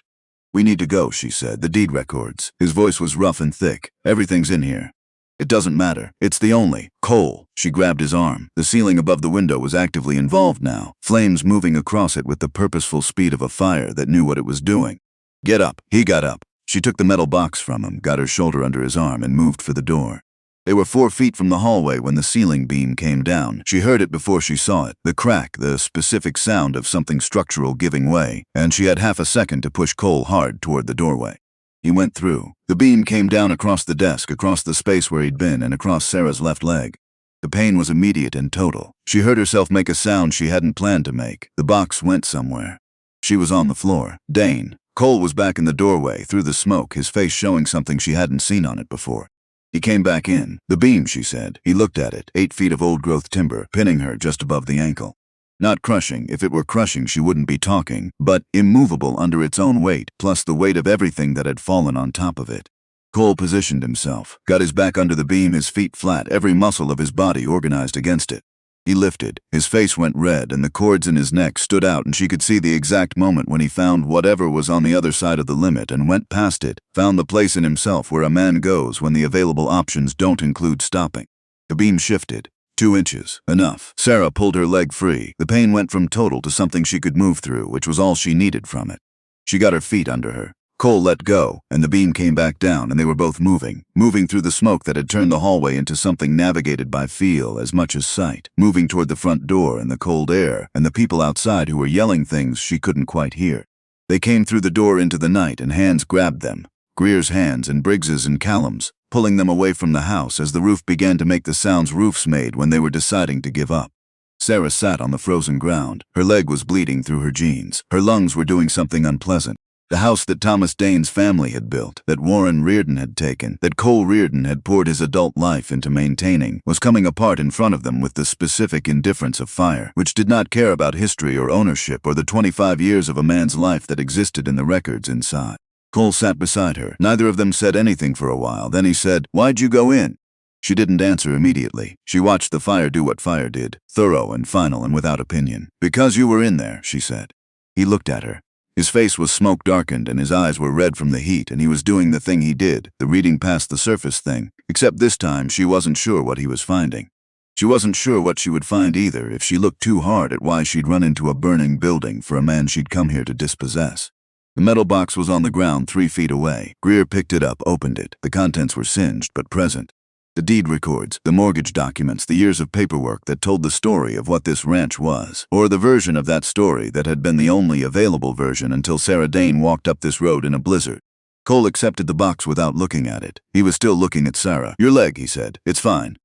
S4: "We need to go," she said. "The deed records." His voice was rough and thick. "Everything's in here." "It doesn't matter. It's the only." "Cole." She grabbed his arm. The ceiling above the window was actively involved now, flames moving across it with the purposeful speed of a fire that knew what it was doing. "Get up." He got up. She took the metal box from him, got her shoulder under his arm, and moved for the door. They were 4 feet from the hallway when the ceiling beam came down. She heard it before she saw it, the crack, the specific sound of something structural giving way, and she had half a second to push Cole hard toward the doorway. He went through. The beam came down across the desk, across the space where he'd been, and across Sarah's left leg. The pain was immediate and total. She heard herself make a sound she hadn't planned to make. The box went somewhere. She was on the floor. Dane. Cole was back in the doorway, through the smoke, his face showing something she hadn't seen on it before. He came back in. "The beam," she said. He looked at it, 8 feet of old-growth timber, pinning her just above the ankle. Not crushing. If it were crushing, she wouldn't be talking, but immovable under its own weight, plus the weight of everything that had fallen on top of it. Cole positioned himself, got his back under the beam, his feet flat, every muscle of his body organized against it. He lifted. His face went red, and the cords in his neck stood out, and she could see the exact moment when he found whatever was on the other side of the limit and went past it, found the place in himself where a man goes when the available options don't include stopping. The beam shifted. 2 inches. Enough. Sarah pulled her leg free. The pain went from total to something she could move through, which was all she needed from it. She got her feet under her. Cole let go, and the beam came back down, and they were both moving through the smoke that had turned the hallway into something navigated by feel as much as sight, moving toward the front door and the cold air, and the people outside who were yelling things she couldn't quite hear. They came through the door into the night, and hands grabbed them. Greer's hands and Briggs's and Callum's, pulling them away from the house as the roof began to make the sounds roofs made when they were deciding to give up. Sarah sat on the frozen ground. Her leg was bleeding through her jeans. Her lungs were doing something unpleasant. The house that Thomas Dane's family had built, that Warren Reardon had taken, that Cole Reardon had poured his adult life into maintaining, was coming apart in front of them with the specific indifference of fire, which did not care about history or ownership or the 25 years of a man's life that existed in the records inside. Cole sat beside her. Neither of them said anything for a while. Then he said, "Why'd you go in?" She didn't answer immediately. She watched the fire do what fire did, thorough and final and without opinion. "Because you were in there," she said. He looked at her. His face was smoke-darkened and his eyes were red from the heat, and he was doing the thing he did, the reading past the surface thing, except this time she wasn't sure what he was finding. She wasn't sure what she would find either if she looked too hard at why she'd run into a burning building for a man she'd come here to dispossess. The metal box was on the ground 3 feet away. Greer picked it up, opened it. The contents were singed, but present. The deed records, the mortgage documents, the years of paperwork that told the story of what this ranch was, or the version of that story that had been the only available version until Sarah Dane walked up this road in a blizzard. Cole accepted the box without looking at it. He was still looking at Sarah. "Your leg," he said. "It's fine."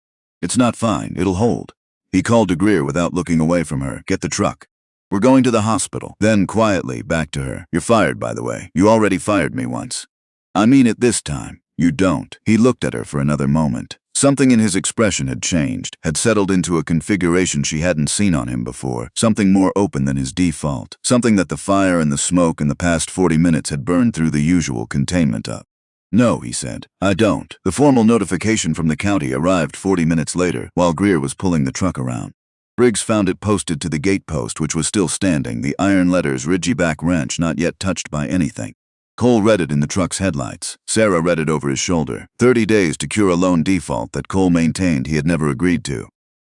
S4: "It's not fine. It'll hold." He called to Greer without looking away from her. "Get the truck. We're going to the hospital." Then, quietly, back to her. "You're fired, by the way. You already fired me once." "I mean it this time." "You don't." He looked at her for another moment. Something in his expression had changed, had settled into a configuration she hadn't seen on him before, something more open than his default, something that the fire and the smoke in the past 40 minutes had burned through the usual containment of. "No," he said. "I don't." The formal notification from the county arrived 40 minutes later, while Greer was pulling the truck around. Briggs found it posted to the gate post, which was still standing, the iron letters Ridgeyback Ranch not yet touched by anything. Cole read it in the truck's headlights. Sarah read it over his shoulder. 30 days to cure a loan default that Cole maintained he had never agreed to.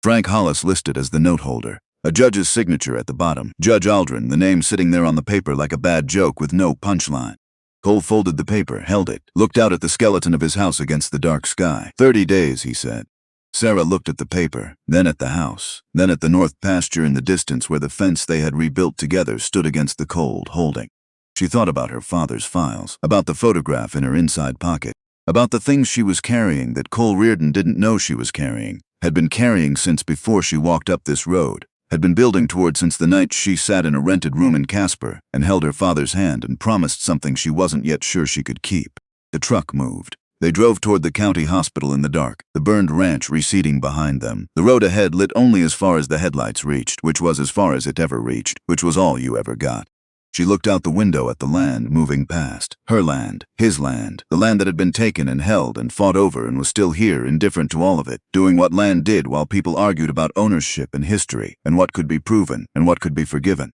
S4: Frank Hollis listed as the note holder. A judge's signature at the bottom. Judge Aldrin, the name sitting there on the paper like a bad joke with no punchline. Cole folded the paper, held it, looked out at the skeleton of his house against the dark sky. 30 days, he said. Sarah looked at the paper, then at the house, then at the north pasture in the distance where the fence they had rebuilt together stood against the cold, holding. She thought about her father's files, about the photograph in her inside pocket, about the things she was carrying that Cole Reardon didn't know she was carrying, had been carrying since before she walked up this road, had been building toward since the night she sat in a rented room in Casper and held her father's hand and promised something she wasn't yet sure she could keep. The truck moved. They drove toward the county hospital in the dark, the burned ranch receding behind them. The road ahead lit only as far as the headlights reached, which was as far as it ever reached, which was all you ever got. She looked out the window at the land moving past. Her land, his land, the land that had been taken and held and fought over and was still here, indifferent to all of it, doing what land did while people argued about ownership and history and what could be proven and what could be forgiven.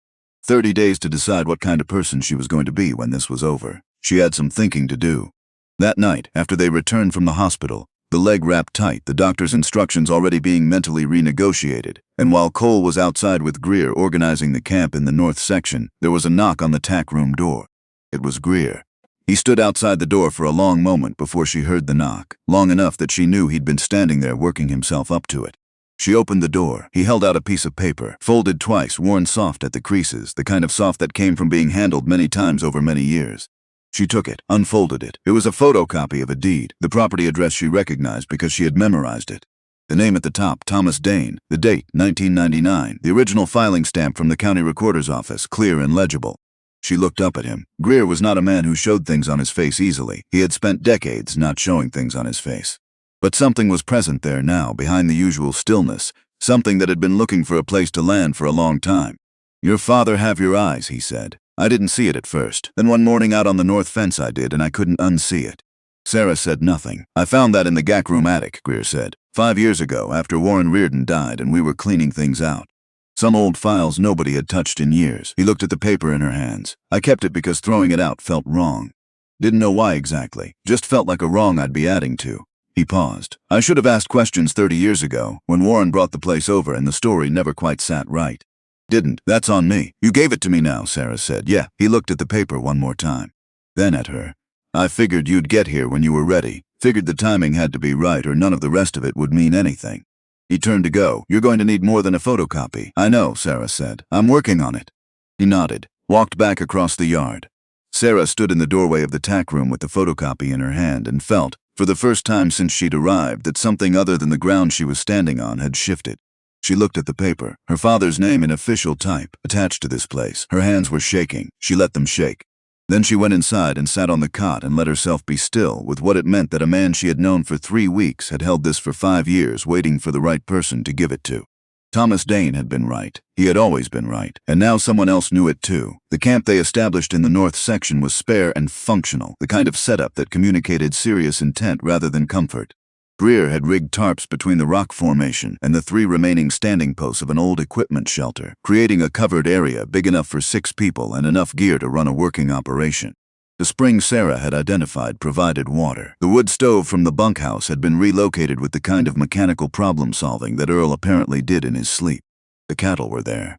S4: 30 days to decide what kind of person she was going to be when this was over. She had some thinking to do. That night, after they returned from the hospital, the leg wrapped tight, the doctor's instructions already being mentally renegotiated, and while Cole was outside with Greer organizing the camp in the north section, there was a knock on the tack room door. It was Greer. He stood outside the door for a long moment before she heard the knock, long enough that she knew he'd been standing there working himself up to it. She opened the door. He held out a piece of paper, folded twice, worn soft at the creases, the kind of soft that came from being handled many times over many years. She took it, unfolded it. It was a photocopy of a deed, the property address she recognized because she had memorized it. The name at the top, Thomas Dane. The date, 1999. The original filing stamp from the county recorder's office, clear and legible. She looked up at him. Greer was not a man who showed things on his face easily. He had spent decades not showing things on his face. But something was present there now, behind the usual stillness, something that had been looking for a place to land for a long time. "Your father have your eyes," he said. "I didn't see it at first. Then one morning out on the north fence I did, and I couldn't unsee it." Sarah said nothing. "I found that in the GAC room attic," Greer said. 5 years ago, after Warren Reardon died and we were cleaning things out. Some old files nobody had touched in years." He looked at the paper in her hands. "I kept it because throwing it out felt wrong. Didn't know why exactly. Just felt like a wrong I'd be adding to." He paused. "I should have asked questions 30 years ago, when Warren brought the place over and the story never quite sat right. Didn't. That's on me. You gave it to me now," Sarah said. "Yeah." He looked at the paper one more time. Then at her. "I figured you'd get here when you were ready. Figured the timing had to be right or none of the rest of it would mean anything." He turned to go. "You're going to need more than a photocopy." "I know," Sarah said. "I'm working on it." He nodded, walked back across the yard. Sarah stood in the doorway of the tack room with the photocopy in her hand and felt, for the first time since she'd arrived, that something other than the ground she was standing on had shifted. She looked at the paper, her father's name in official type, attached to this place. Her hands were shaking. She let them shake. Then she went inside and sat on the cot and let herself be still with what it meant that a man she had known for 3 weeks had held this for 5 years, waiting for the right person to give it to. Thomas Dane had been right. He had always been right. And now someone else knew it too. The camp they established in the north section was spare and functional, the kind of setup that communicated serious intent rather than comfort. Greer had rigged tarps between the rock formation and the 3 remaining standing posts of an old equipment shelter, creating a covered area big enough for 6 people and enough gear to run a working operation. The spring Sarah had identified provided water. The wood stove from the bunkhouse had been relocated with the kind of mechanical problem-solving that Earl apparently did in his sleep. The cattle were there.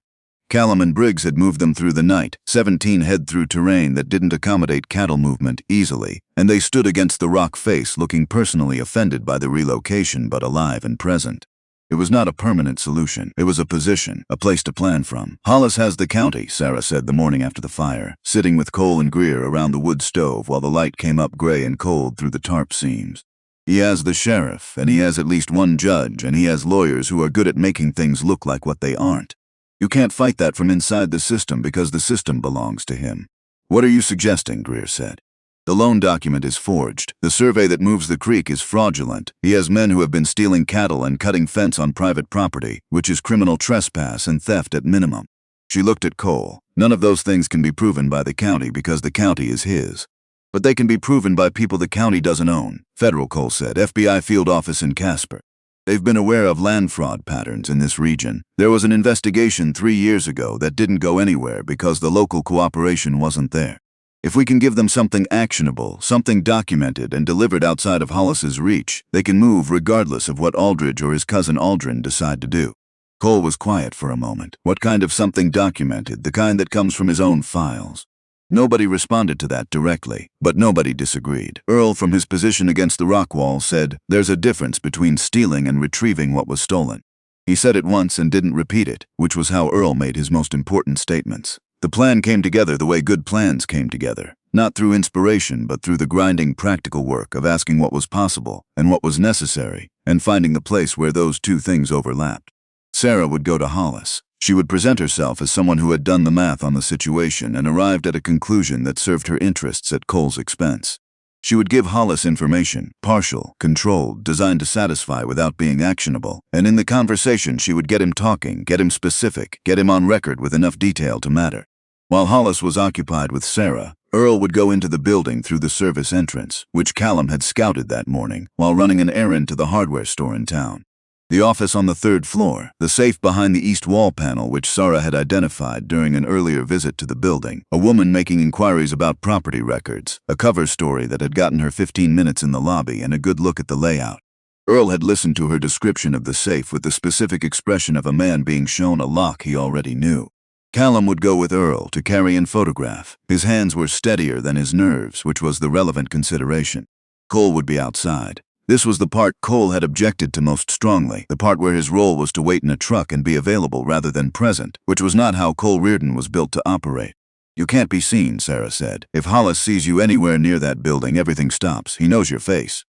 S4: Callum and Briggs had moved them through the night, 17 head through terrain that didn't accommodate cattle movement easily, and they stood against the rock face looking personally offended by the relocation but alive and present. It was not a permanent solution. It was a position, a place to plan from. "Hollis has the county," Sarah said the morning after the fire, sitting with Cole and Greer around the wood stove while the light came up gray and cold through the tarp seams. "He has the sheriff, and he has at least one judge, and he has lawyers who are good at making things look like what they aren't. You can't fight that from inside the system because the system belongs to him." "What are you suggesting?" Greer said. "The loan document is forged. The survey that moves the creek is fraudulent. He has men who have been stealing cattle and cutting fence on private property, which is criminal trespass and theft at minimum." She looked at Cole. "None of those things can be proven by the county because the county is his. But they can be proven by people the county doesn't own." "Federal," Cole said. "FBI field office in Casper. They've been aware of land fraud patterns in this region. There was an investigation 3 years ago that didn't go anywhere because the local cooperation wasn't there. If we can give them something actionable, something documented and delivered outside of Hollis's reach, they can move regardless of what Aldridge or his cousin Aldrin decide to do." Cole was quiet for a moment. "What kind of something documented? The kind that comes from his own files?" Nobody responded to that directly, but nobody disagreed. Earl, from his position against the rock wall, said, "There's a difference between stealing and retrieving what was stolen." He said it once and didn't repeat it, which was how Earl made his most important statements. The plan came together the way good plans came together, not through inspiration but through the grinding practical work of asking what was possible and what was necessary, and finding the place where those two things overlapped. Sarah would go to Hollis. She would present herself as someone who had done the math on the situation and arrived at a conclusion that served her interests at Cole's expense. She would give Hollis information, partial, controlled, designed to satisfy without being actionable, and in the conversation she would get him talking, get him specific, get him on record with enough detail to matter. While Hollis was occupied with Sarah, Earl would go into the building through the service entrance, which Callum had scouted that morning, while running an errand to the hardware store in town. The office on the 3rd floor, the safe behind the east wall panel which Sarah had identified during an earlier visit to the building, a woman making inquiries about property records, a cover story that had gotten her 15 minutes in the lobby and a good look at the layout. Earl had listened to her description of the safe with the specific expression of a man being shown a lock he already knew. Callum would go with Earl to carry and photograph. His hands were steadier than his nerves, which was the relevant consideration. Cole would be outside. This was the part Cole had objected to most strongly, the part where his role was to wait in a truck and be available rather than present, which was not how Cole Reardon was built to operate. "You can't be seen," Sarah said. "If Hollis sees you anywhere near that building, everything stops. He knows your face.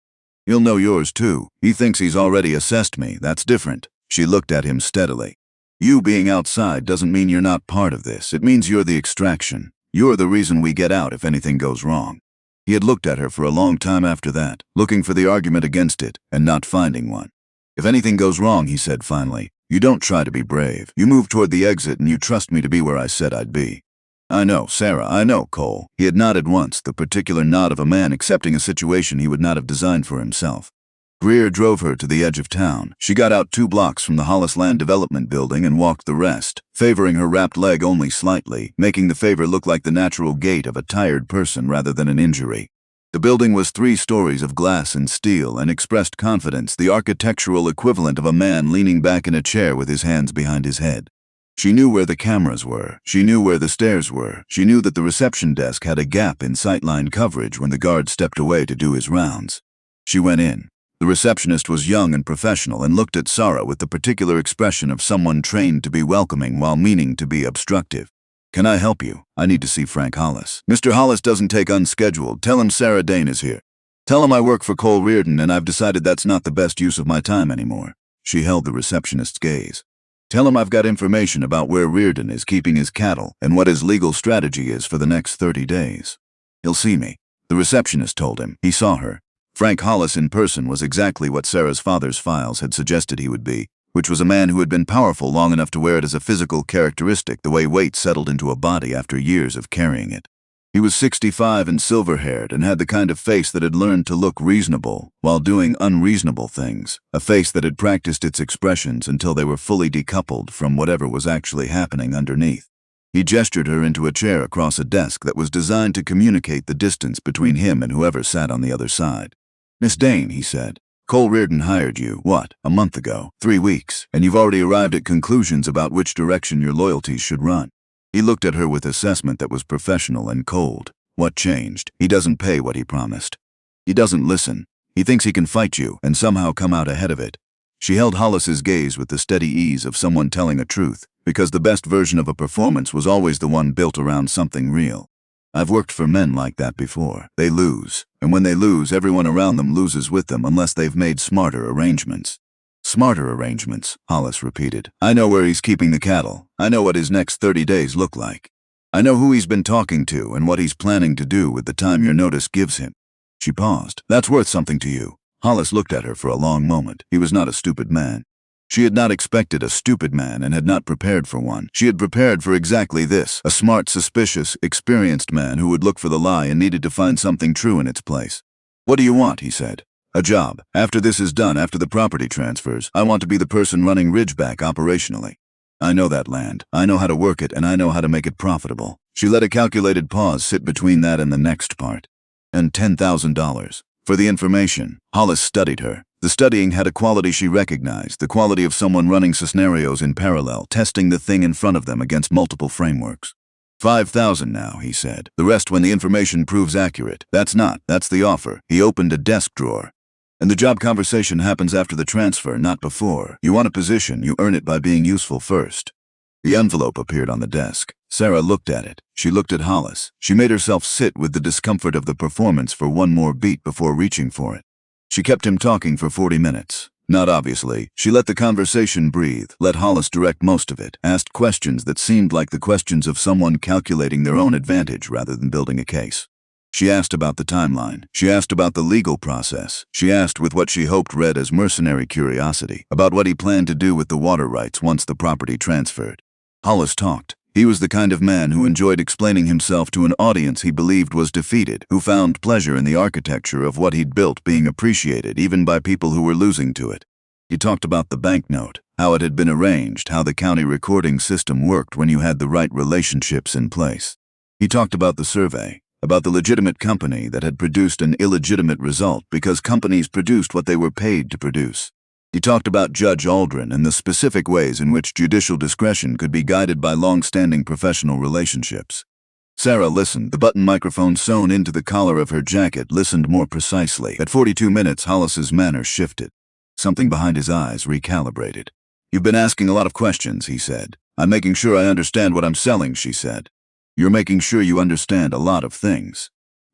S4: He'll know yours too. He thinks he's already assessed me. That's different." She looked at him steadily. "You being outside doesn't mean you're not part of this. It means you're the extraction. You're the reason we get out if anything goes wrong." He had looked at her for a long time after that, looking for the argument against it, and not finding one. "If anything goes wrong," he said finally, "you don't try to be brave. You move toward the exit and you trust me to be where I said I'd be." "I know, Sarah, I know, Cole." He had nodded once, the particular nod of a man accepting a situation he would not have designed for himself. Greer drove her to the edge of town. She got out 2 blocks from the Hollis Land Development Building and walked the rest, favoring her wrapped leg only slightly, making the favor look like the natural gait of a tired person rather than an injury. The building was 3 stories of glass and steel and expressed confidence, the architectural equivalent of a man leaning back in a chair with his hands behind his head. She knew where the cameras were. She knew where the stairs were. She knew that the reception desk had a gap in sightline coverage when the guard stepped away to do his rounds. She went in. The receptionist was young and professional and looked at Sarah with the particular expression of someone trained to be welcoming while meaning to be obstructive. "Can I help you? I need to see Frank Hollis." "Mr. Hollis doesn't take unscheduled. Tell him Sarah Dane is here. Tell him I work for Cole Reardon and I've decided that's not the best use of my time anymore." She held the receptionist's gaze. "Tell him I've got information about where Reardon is keeping his cattle and what his legal strategy is for the next 30 days. He'll see me." The receptionist told him. He saw her. Frank Hollis in person was exactly what Sarah's father's files had suggested he would be, which was a man who had been powerful long enough to wear it as a physical characteristic, the way weight settled into a body after years of carrying it. He was 65 and silver-haired and had the kind of face that had learned to look reasonable while doing unreasonable things, a face that had practiced its expressions until they were fully decoupled from whatever was actually happening underneath. He gestured her into a chair across a desk that was designed to communicate the distance between him and whoever sat on the other side. "Miss Dane," he said, "Cole Reardon hired you, what, a month ago, 3 weeks, and you've already arrived at conclusions about which direction your loyalties should run." He looked at her with assessment that was professional and cold. "What changed? He doesn't pay what he promised. He doesn't listen. He thinks he can fight you and somehow come out ahead of it." She held Hollis's gaze with the steady ease of someone telling a truth, because the best version of a performance was always the one built around something real. "I've worked for men like that before. They lose, and when they lose, everyone around them loses with them unless they've made smarter arrangements." "Smarter arrangements," Hollis repeated. "I know where he's keeping the cattle. I know what his next 30 days look like. I know who he's been talking to and what he's planning to do with the time your notice gives him." She paused. "That's worth something to you." Hollis looked at her for a long moment. He was not a stupid man. She had not expected a stupid man and had not prepared for one. She had prepared for exactly this, a smart, suspicious, experienced man who would look for the lie and needed to find something true in its place. "What do you want?" he said. "A job. After this is done, after the property transfers, I want to be the person running Ridgeback operationally. I know that land. I know how to work it, and I know how to make it profitable." She let a calculated pause sit between that and the next part. "And $10,000. For the information." Hollis studied her. The studying had a quality she recognized, the quality of someone running scenarios in parallel, testing the thing in front of them against multiple frameworks. $5,000 now, he said. The rest when the information proves accurate. That's the offer. He opened a desk drawer. "And the job conversation happens after the transfer, not before. You want a position, you earn it by being useful first." The envelope appeared on the desk. Sarah looked at it. She looked at Hollis. She made herself sit with the discomfort of the performance for one more beat before reaching for it. She kept him talking for 40 minutes. Not obviously. She let the conversation breathe, let Hollis direct most of it, asked questions that seemed like the questions of someone calculating their own advantage rather than building a case. She asked about the timeline. She asked about the legal process. She asked with what she hoped read as mercenary curiosity, about what he planned to do with the water rights once the property transferred. Hollis talked. He was the kind of man who enjoyed explaining himself to an audience he believed was defeated, who found pleasure in the architecture of what he'd built being appreciated even by people who were losing to it. He talked about the banknote, how it had been arranged, how the county recording system worked when you had the right relationships in place. He talked about the survey, about the legitimate company that had produced an illegitimate result because companies produced what they were paid to produce. He talked about Judge Aldrin and the specific ways in which judicial discretion could be guided by long-standing professional relationships. Sarah listened, the button microphone sewn into the collar of her jacket listened more precisely. At 42 minutes, Hollis's manner shifted. Something behind his eyes recalibrated. "You've been asking a lot of questions," he said. "I'm making sure I understand what I'm selling," she said. "You're making sure you understand a lot of things."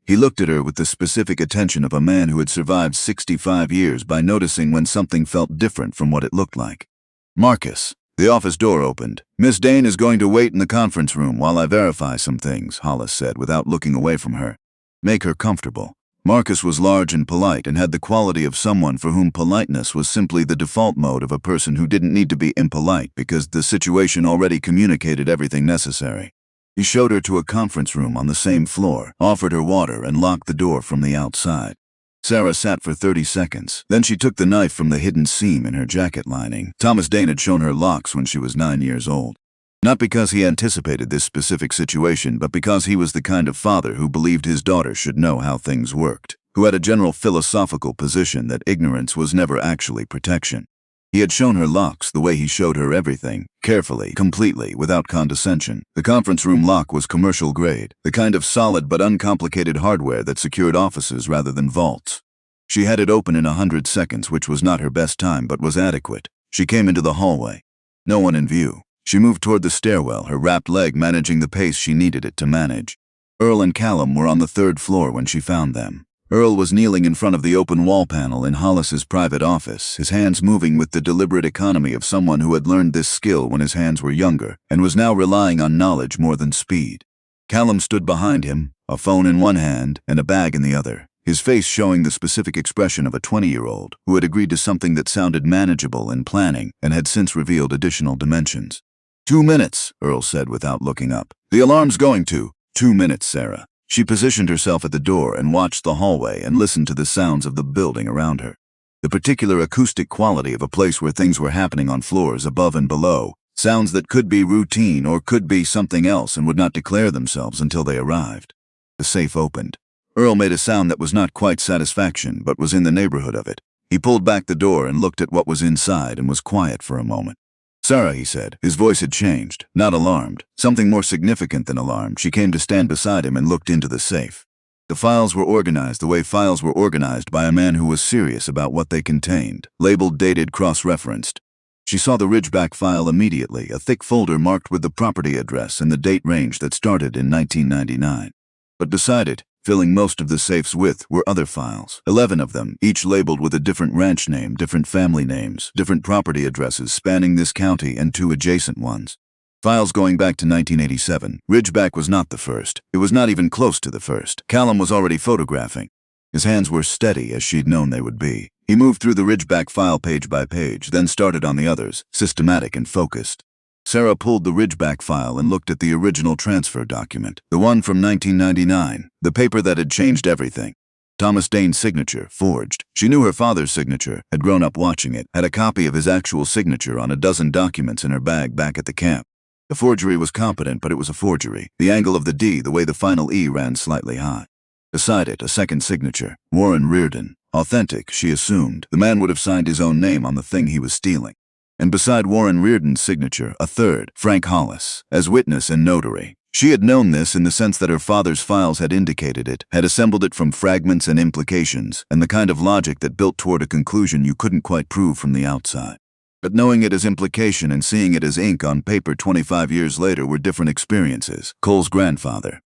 S4: He looked at her with the specific attention of a man who had survived 65 years by noticing when something felt different from what it looked like. "Marcus." The office door opened. "Miss Dane is going to wait in the conference room while I verify some things," Hollis said without looking away from her. "Make her comfortable." Marcus was large and polite and had the quality of someone for whom politeness was simply the default mode of a person who didn't need to be impolite because the situation already communicated everything necessary. He showed her to a conference room on the same floor, offered her water, and locked the door from the outside. Sarah sat for 30 seconds. Then she took the knife from the hidden seam in her jacket lining. Thomas Dane had shown her locks when she was 9 years old. Not because he anticipated this specific situation, but because he was the kind of father who believed his daughter should know how things worked, who had a general philosophical position that ignorance was never actually protection. He had shown her locks the way he showed her everything, carefully, completely, without condescension. The conference room lock was commercial grade, the kind of solid but uncomplicated hardware that secured offices rather than vaults. She had it open in 100 seconds, which was not her best time but was adequate. She came into the hallway. No one in view. She moved toward the stairwell, her wrapped leg managing the pace she needed it to manage. Earl and Callum were on the 3rd floor when she found them. Earl was kneeling in front of the open wall panel in Hollis's private office, his hands moving with the deliberate economy of someone who had learned this skill when his hands were younger and was now relying on knowledge more than speed. Callum stood behind him, a phone in one hand and a bag in the other, his face showing the specific expression of a 20-year-old who had agreed to something that sounded manageable in planning and had since revealed additional dimensions. 2 minutes, Earl said without looking up. "The alarm's going to." 2 minutes, Sarah. She positioned herself at the door and watched the hallway and listened to the sounds of the building around her. The particular acoustic quality of a place where things were happening on floors above and below, sounds that could be routine or could be something else and would not declare themselves until they arrived. The safe opened. Earl made a sound that was not quite satisfaction but was in the neighborhood of it. He pulled back the door and looked at what was inside and was quiet for a moment. "Sarah," he said. His voice had changed, not alarmed. Something more significant than alarmed. She came to stand beside him and looked into the safe. The files were organized the way files were organized by a man who was serious about what they contained, labeled, dated, cross-referenced. She saw the Ridgeback file immediately, a thick folder marked with the property address and the date range that started in 1999. But beside it, filling most of the safe's width, were other files, 11 of them, each labeled with a different ranch name, different family names, different property addresses spanning this county and 2 adjacent ones. Files going back to 1987. Ridgeback was not the first. It was not even close to the first. Callum was already photographing. His hands were steady as she'd known they would be. He moved through the Ridgeback file page by page, then started on the others, systematic and focused. Sarah pulled the Ridgeback file and looked at the original transfer document, the one from 1999, the paper that had changed everything. Thomas Dane's signature, forged. She knew her father's signature, had grown up watching it, had a copy of his actual signature on a dozen documents in her bag back at the camp. The forgery was competent, but it was a forgery. The angle of the D, the way the final E ran slightly high. Beside it, a second signature, Warren Reardon. Authentic, she assumed. The man would have signed his own name on the thing he was stealing. And beside Warren Reardon's signature, a third, Frank Hollis, as witness and notary. She had known this in the sense that her father's files had indicated it, had assembled it from fragments and implications, and the kind of logic that built toward a conclusion you couldn't quite prove from the outside. But knowing it as implication and seeing it as ink on paper 25 years later were different experiences. Cole's grandfather.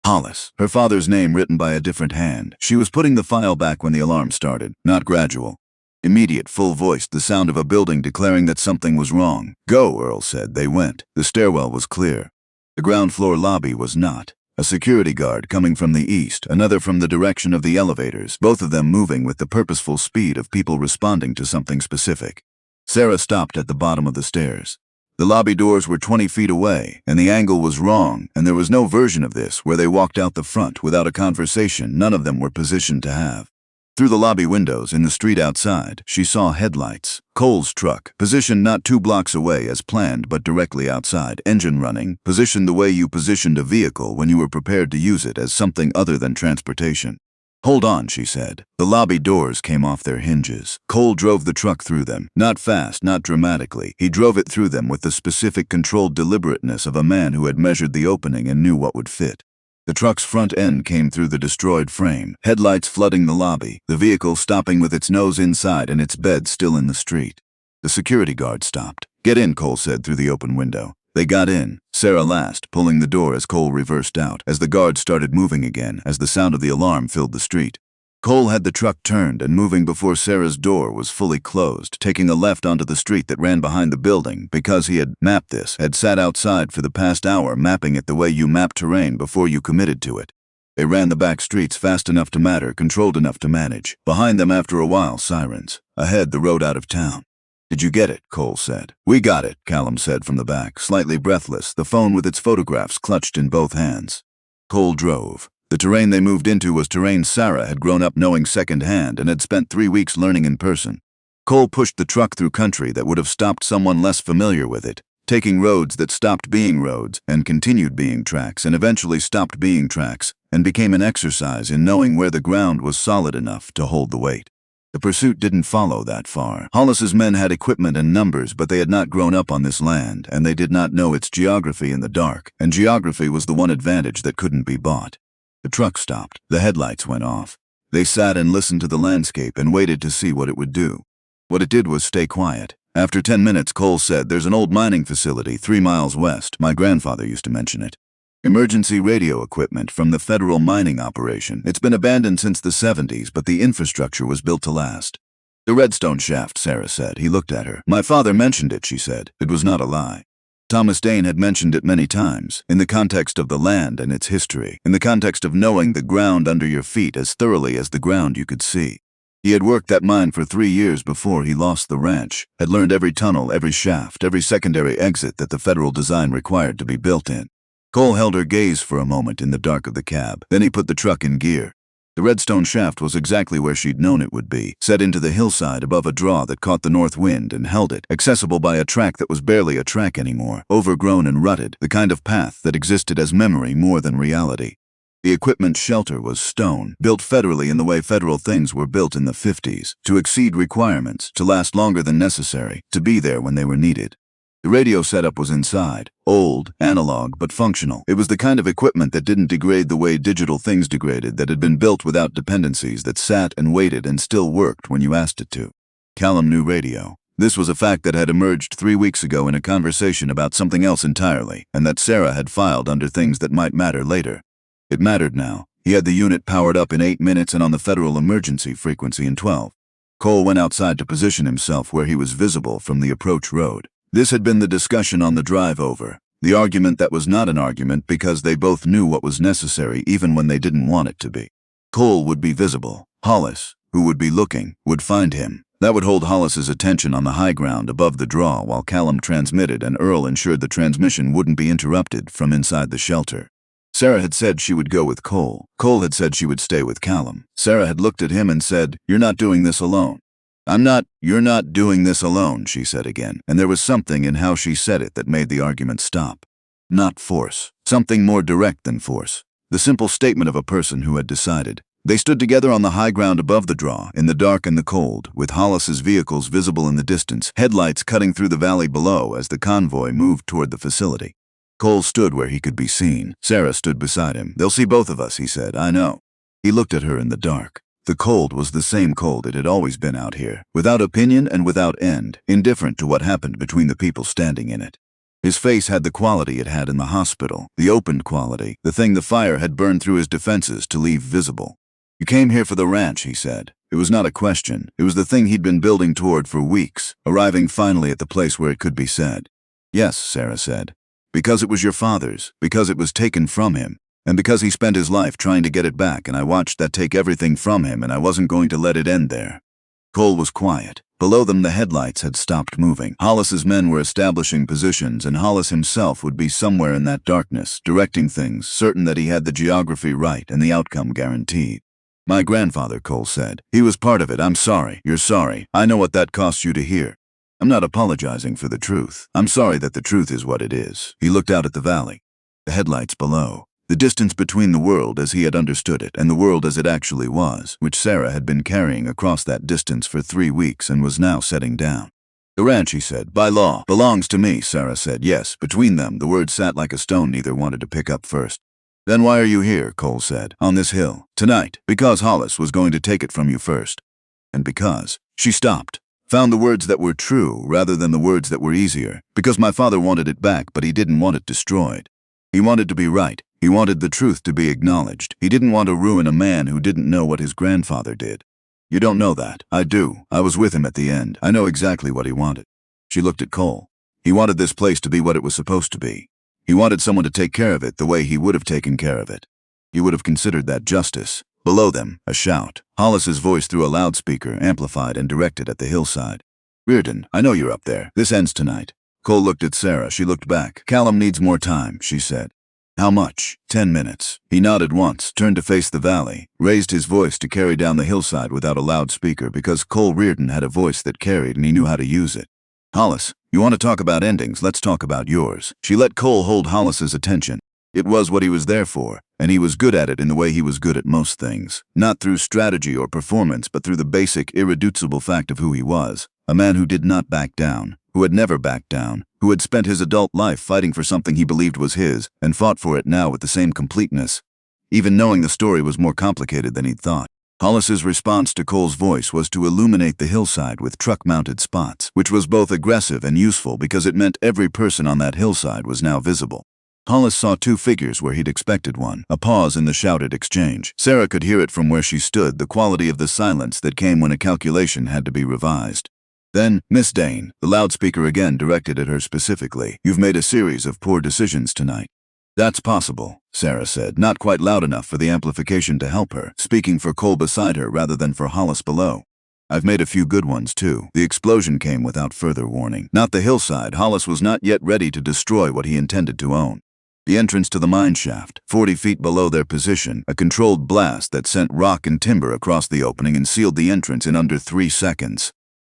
S4: Hollis, her father's name written by a different hand. She was putting the file back when the alarm started, not gradual. Immediate, full-voiced, the sound of a building declaring that something was wrong. "Go," Earl said. They went. The stairwell was clear. The ground floor lobby was not. A security guard coming from the east, another from the direction of the elevators, both of them moving with the purposeful speed of people responding to something specific. Sarah stopped at the bottom of the stairs. The lobby doors were 20 feet away, and the angle was wrong, and there was no version of this where they walked out the front without a conversation none of them were positioned to have. Through the lobby windows in the street outside, she saw headlights. Cole's truck, positioned not 2 blocks away as planned but directly outside, engine running, positioned the way you positioned a vehicle when you were prepared to use it as something other than transportation. "Hold on," she said. The lobby doors came off their hinges. Cole drove the truck through them. Not fast, not dramatically. He drove it through them with the specific controlled deliberateness of a man who had measured the opening and knew what would fit. The truck's front end came through the destroyed frame, headlights flooding the lobby, the vehicle stopping with its nose inside and its bed still in the street. The security guard stopped. "Get in," Cole said through the open window. They got in, Sarah last, pulling the door as Cole reversed out, as the guards started moving again, as the sound of the alarm filled the street. Cole had the truck turned and moving before Sarah's door was fully closed, taking a left onto the street that ran behind the building because he had mapped this, had sat outside for the past hour mapping it the way you map terrain before you committed to it. They ran the back streets fast enough to matter, controlled enough to manage. Behind them after a while, sirens. Ahead, the road out of town. "Did you get it?" Cole said. "We got it," Callum said from the back, slightly breathless, the phone with its photographs clutched in both hands. Cole drove. The terrain they moved into was terrain Sarah had grown up knowing secondhand and had spent 3 weeks learning in person. Cole pushed the truck through country that would have stopped someone less familiar with it, taking roads that stopped being roads and continued being tracks and eventually stopped being tracks and became an exercise in knowing where the ground was solid enough to hold the weight. The pursuit didn't follow that far. Hollis's men had equipment and numbers, but they had not grown up on this land, and they did not know its geography in the dark, and geography was the one advantage that couldn't be bought. The truck stopped. The headlights went off. They sat and listened to the landscape and waited to see what it would do. What it did was stay quiet. After 10 minutes, Cole said, "There's an old mining facility 3 miles west. My grandfather used to mention it. Emergency radio equipment from the federal mining operation. It's been abandoned since the 70s, but the infrastructure was built to last." "The Redstone shaft," Sarah said. He looked at her. "My father mentioned it," she said. It was not a lie. Thomas Dane had mentioned it many times, in the context of the land and its history, in the context of knowing the ground under your feet as thoroughly as the ground you could see. He had worked that mine for 3 years before he lost the ranch, had learned every tunnel, every shaft, every secondary exit that the federal design required to be built in. Cole held her gaze for a moment in the dark of the cab. Then he put the truck in gear. The Redstone shaft was exactly where she'd known it would be, set into the hillside above a draw that caught the north wind and held it, accessible by a track that was barely a track anymore, overgrown and rutted, the kind of path that existed as memory more than reality. The equipment shelter was stone, built federally in the way federal things were built in the 50s, to exceed requirements, to last longer than necessary, to be there when they were needed. The radio setup was inside, old, analog, but functional. It was the kind of equipment that didn't degrade the way digital things degraded, that had been built without dependencies, that sat and waited and still worked when you asked it to. Callum knew radio. This was a fact that had emerged 3 weeks ago in a conversation about something else entirely, and that Sarah had filed under things that might matter later. It mattered now. He had the unit powered up in 8 minutes and on the federal emergency frequency in 12. Cole went outside to position himself where he was visible from the approach road. This had been the discussion on the drive over, the argument that was not an argument because they both knew what was necessary even when they didn't want it to be. Cole would be visible. Hollis, who would be looking, would find him. That would hold Hollis's attention on the high ground above the draw while Callum transmitted and Earl ensured the transmission wouldn't be interrupted from inside the shelter. Sarah had said she would go with Cole. Cole had said she would stay with Callum. Sarah had looked at him and said, "You're not doing this alone." You're not doing this alone," she said again, and there was something in how she said it that made the argument stop. Not force. Something more direct than force. The simple statement of a person who had decided. They stood together on the high ground above the draw, in the dark and the cold, with Hollis's vehicles visible in the distance, headlights cutting through the valley below as the convoy moved toward the facility. Cole stood where he could be seen. Sarah stood beside him. "They'll see both of us," he said. "I know." He looked at her in the dark. The cold was the same cold it had always been out here, without opinion and without end, indifferent to what happened between the people standing in it. His face had the quality it had in the hospital, the opened quality, the thing the fire had burned through his defenses to leave visible. "You came here for the ranch," he said. It was not a question. It was the thing he'd been building toward for weeks, arriving finally at the place where it could be said. Yes, Sarah said. Because it was your father's, because it was taken from him, and because he spent his life trying to get it back, and I watched that take everything from him, and I wasn't going to let it end there. Cole was quiet. Below them, the headlights had stopped moving. Hollis's men were establishing positions, and Hollis himself would be somewhere in that darkness, directing things, certain that he had the geography right and the outcome guaranteed. My grandfather, Cole said. He was part of it. I'm sorry. You're sorry. I know what that costs you to hear. I'm not apologizing for the truth. I'm sorry that the truth is what it is. He looked out at the valley. The headlights below. The distance between the world as he had understood it and the world as it actually was, which Sarah had been carrying across that distance for 3 weeks and was now setting down. The ranch, he said, by law, belongs to me, Sarah said. Yes, between them, the word sat like a stone neither wanted to pick up first. Then why are you here, Cole said, on this hill, tonight? Because Hollis was going to take it from you first. And because. She stopped. Found the words that were true rather than the words that were easier. Because my father wanted it back, but he didn't want it destroyed. He wanted to be right. He wanted the truth to be acknowledged. He didn't want to ruin a man who didn't know what his grandfather did. You don't know that. I do. I was with him at the end. I know exactly what he wanted. She looked at Cole. He wanted this place to be what it was supposed to be. He wanted someone to take care of it the way he would have taken care of it. He would have considered that justice. Below them, a shout. Hollis's voice through a loudspeaker, amplified and directed at the hillside. Reardon, I know you're up there. This ends tonight. Cole looked at Sarah. She looked back. Callum needs more time, she said. How much? 10 minutes. He nodded once, turned to face the valley, raised his voice to carry down the hillside without a loudspeaker because Cole Reardon had a voice that carried and he knew how to use it. Hollis, you want to talk about endings? Let's talk about yours. She let Cole hold Hollis's attention. It was what he was there for, and he was good at it in the way he was good at most things. Not through strategy or performance, but through the basic, irreducible fact of who he was. A man who did not back down, who had never backed down, who had spent his adult life fighting for something he believed was his, and fought for it now with the same completeness, even knowing the story was more complicated than he'd thought. Hollis's response to Cole's voice was to illuminate the hillside with truck-mounted spots, which was both aggressive and useful because it meant every person on that hillside was now visible. Hollis saw 2 figures where he'd expected one, a pause in the shouted exchange. Sarah could hear it from where she stood, the quality of the silence that came when a calculation had to be revised. Then, Miss Dane, the loudspeaker again directed at her specifically, you've made a series of poor decisions tonight. That's possible, Sarah said, not quite loud enough for the amplification to help her, speaking for Cole beside her rather than for Hollis below. I've made a few good ones, too. The explosion came without further warning. Not the hillside. Hollis was not yet ready to destroy what he intended to own. The entrance to the mine shaft, 40 feet below their position, a controlled blast that sent rock and timber across the opening and sealed the entrance in under 3 seconds.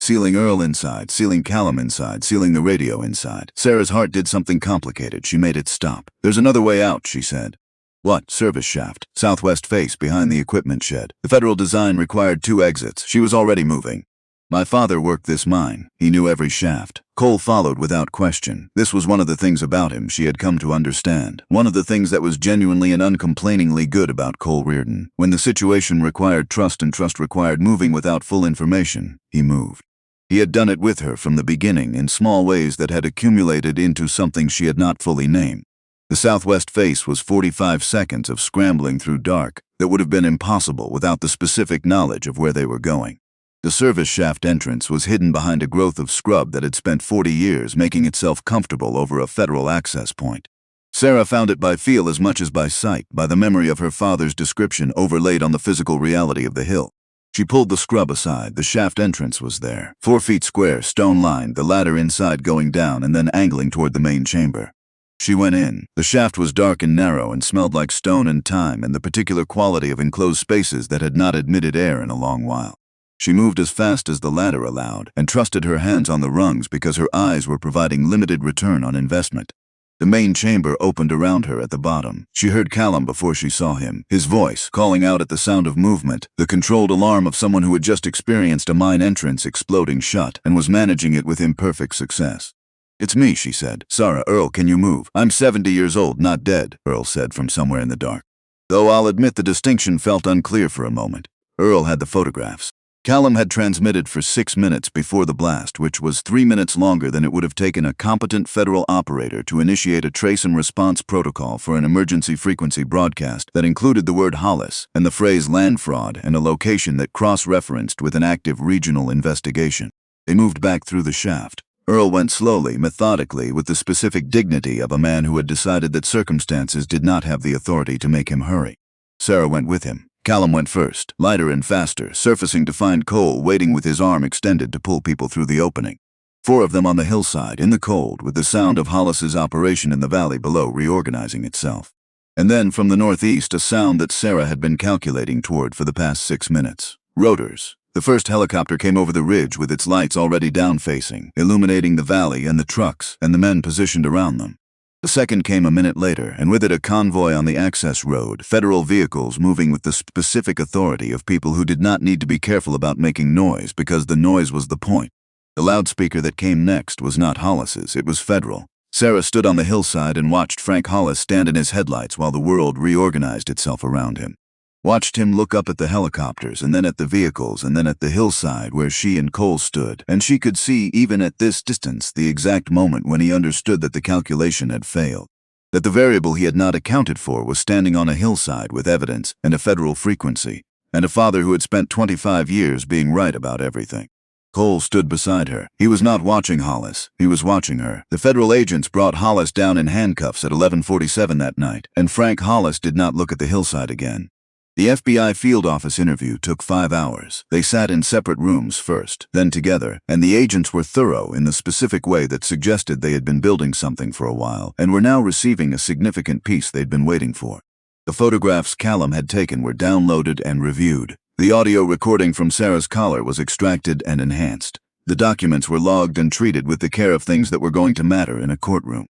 S4: Sealing Earl inside, sealing Callum inside, sealing the radio inside. Sarah's heart did something complicated. She made it stop. There's another way out, she said. What? Service shaft. Southwest face, behind the equipment shed. The federal design required 2 exits. She was already moving. My father worked this mine. He knew every shaft. Cole followed without question. This was one of the things about him she had come to understand. One of the things that was genuinely and uncomplainingly good about Cole Reardon. When the situation required trust and trust required moving without full information, he moved. He had done it with her from the beginning in small ways that had accumulated into something she had not fully named. The southwest face was 45 seconds of scrambling through dark that would have been impossible without the specific knowledge of where they were going. The service shaft entrance was hidden behind a growth of scrub that had spent 40 years making itself comfortable over a federal access point. Sarah found it by feel as much as by sight, by the memory of her father's description overlaid on the physical reality of the hill. She pulled the scrub aside. The shaft entrance was there. 4 feet square, stone-lined, the ladder inside going down and then angling toward the main chamber. She went in. The shaft was dark and narrow and smelled like stone and time and the particular quality of enclosed spaces that had not admitted air in a long while. She moved as fast as the ladder allowed and trusted her hands on the rungs because her eyes were providing limited return on investment. The main chamber opened around her at the bottom. She heard Callum before she saw him, his voice calling out at the sound of movement, the controlled alarm of someone who had just experienced a mine entrance exploding shut and was managing it with imperfect success. It's me, she said. Sarah, Earl, can you move? I'm 70 years old, not dead, Earl said from somewhere in the dark. Though I'll admit the distinction felt unclear for a moment. Earl had the photographs. Callum had transmitted for 6 minutes before the blast, which was 3 minutes longer than it would have taken a competent federal operator to initiate a trace and response protocol for an emergency frequency broadcast that included the word Hollis and the phrase land fraud and a location that cross-referenced with an active regional investigation. They moved back through the shaft. Earl went slowly, methodically, with the specific dignity of a man who had decided that circumstances did not have the authority to make him hurry. Sarah went with him. Callum went first, lighter and faster, surfacing to find Cole waiting with his arm extended to pull people through the opening. 4 of them on the hillside, in the cold, with the sound of Hollis's operation in the valley below reorganizing itself. And then, from the northeast, a sound that Sarah had been calculating toward for the past 6 minutes. Rotors. The first helicopter came over the ridge with its lights already down-facing, illuminating the valley and the trucks and the men positioned around them. The second came a minute later, and with it a convoy on the access road, federal vehicles moving with the specific authority of people who did not need to be careful about making noise because the noise was the point. The loudspeaker that came next was not Hollis's, it was federal. Sarah stood on the hillside and watched Frank Hollis stand in his headlights while the world reorganized itself around him. Watched him look up at the helicopters and then at the vehicles and then at the hillside where she and Cole stood, and she could see, even at this distance, the exact moment when he understood that the calculation had failed. That the variable he had not accounted for was standing on a hillside with evidence and a federal frequency, and a father who had spent 25 years being right about everything. Cole stood beside her. He was not watching Hollis. He was watching her. The federal agents brought Hollis down in handcuffs at 11:47 that night, and Frank Hollis did not look at the hillside again. The FBI field office interview took 5 hours. They sat in separate rooms first, then together, and the agents were thorough in the specific way that suggested they had been building something for a while and were now receiving a significant piece they'd been waiting for. The photographs Callum had taken were downloaded and reviewed. The audio recording from Sarah's collar was extracted and enhanced. The documents were logged and treated with the care of things that were going to matter in a courtroom.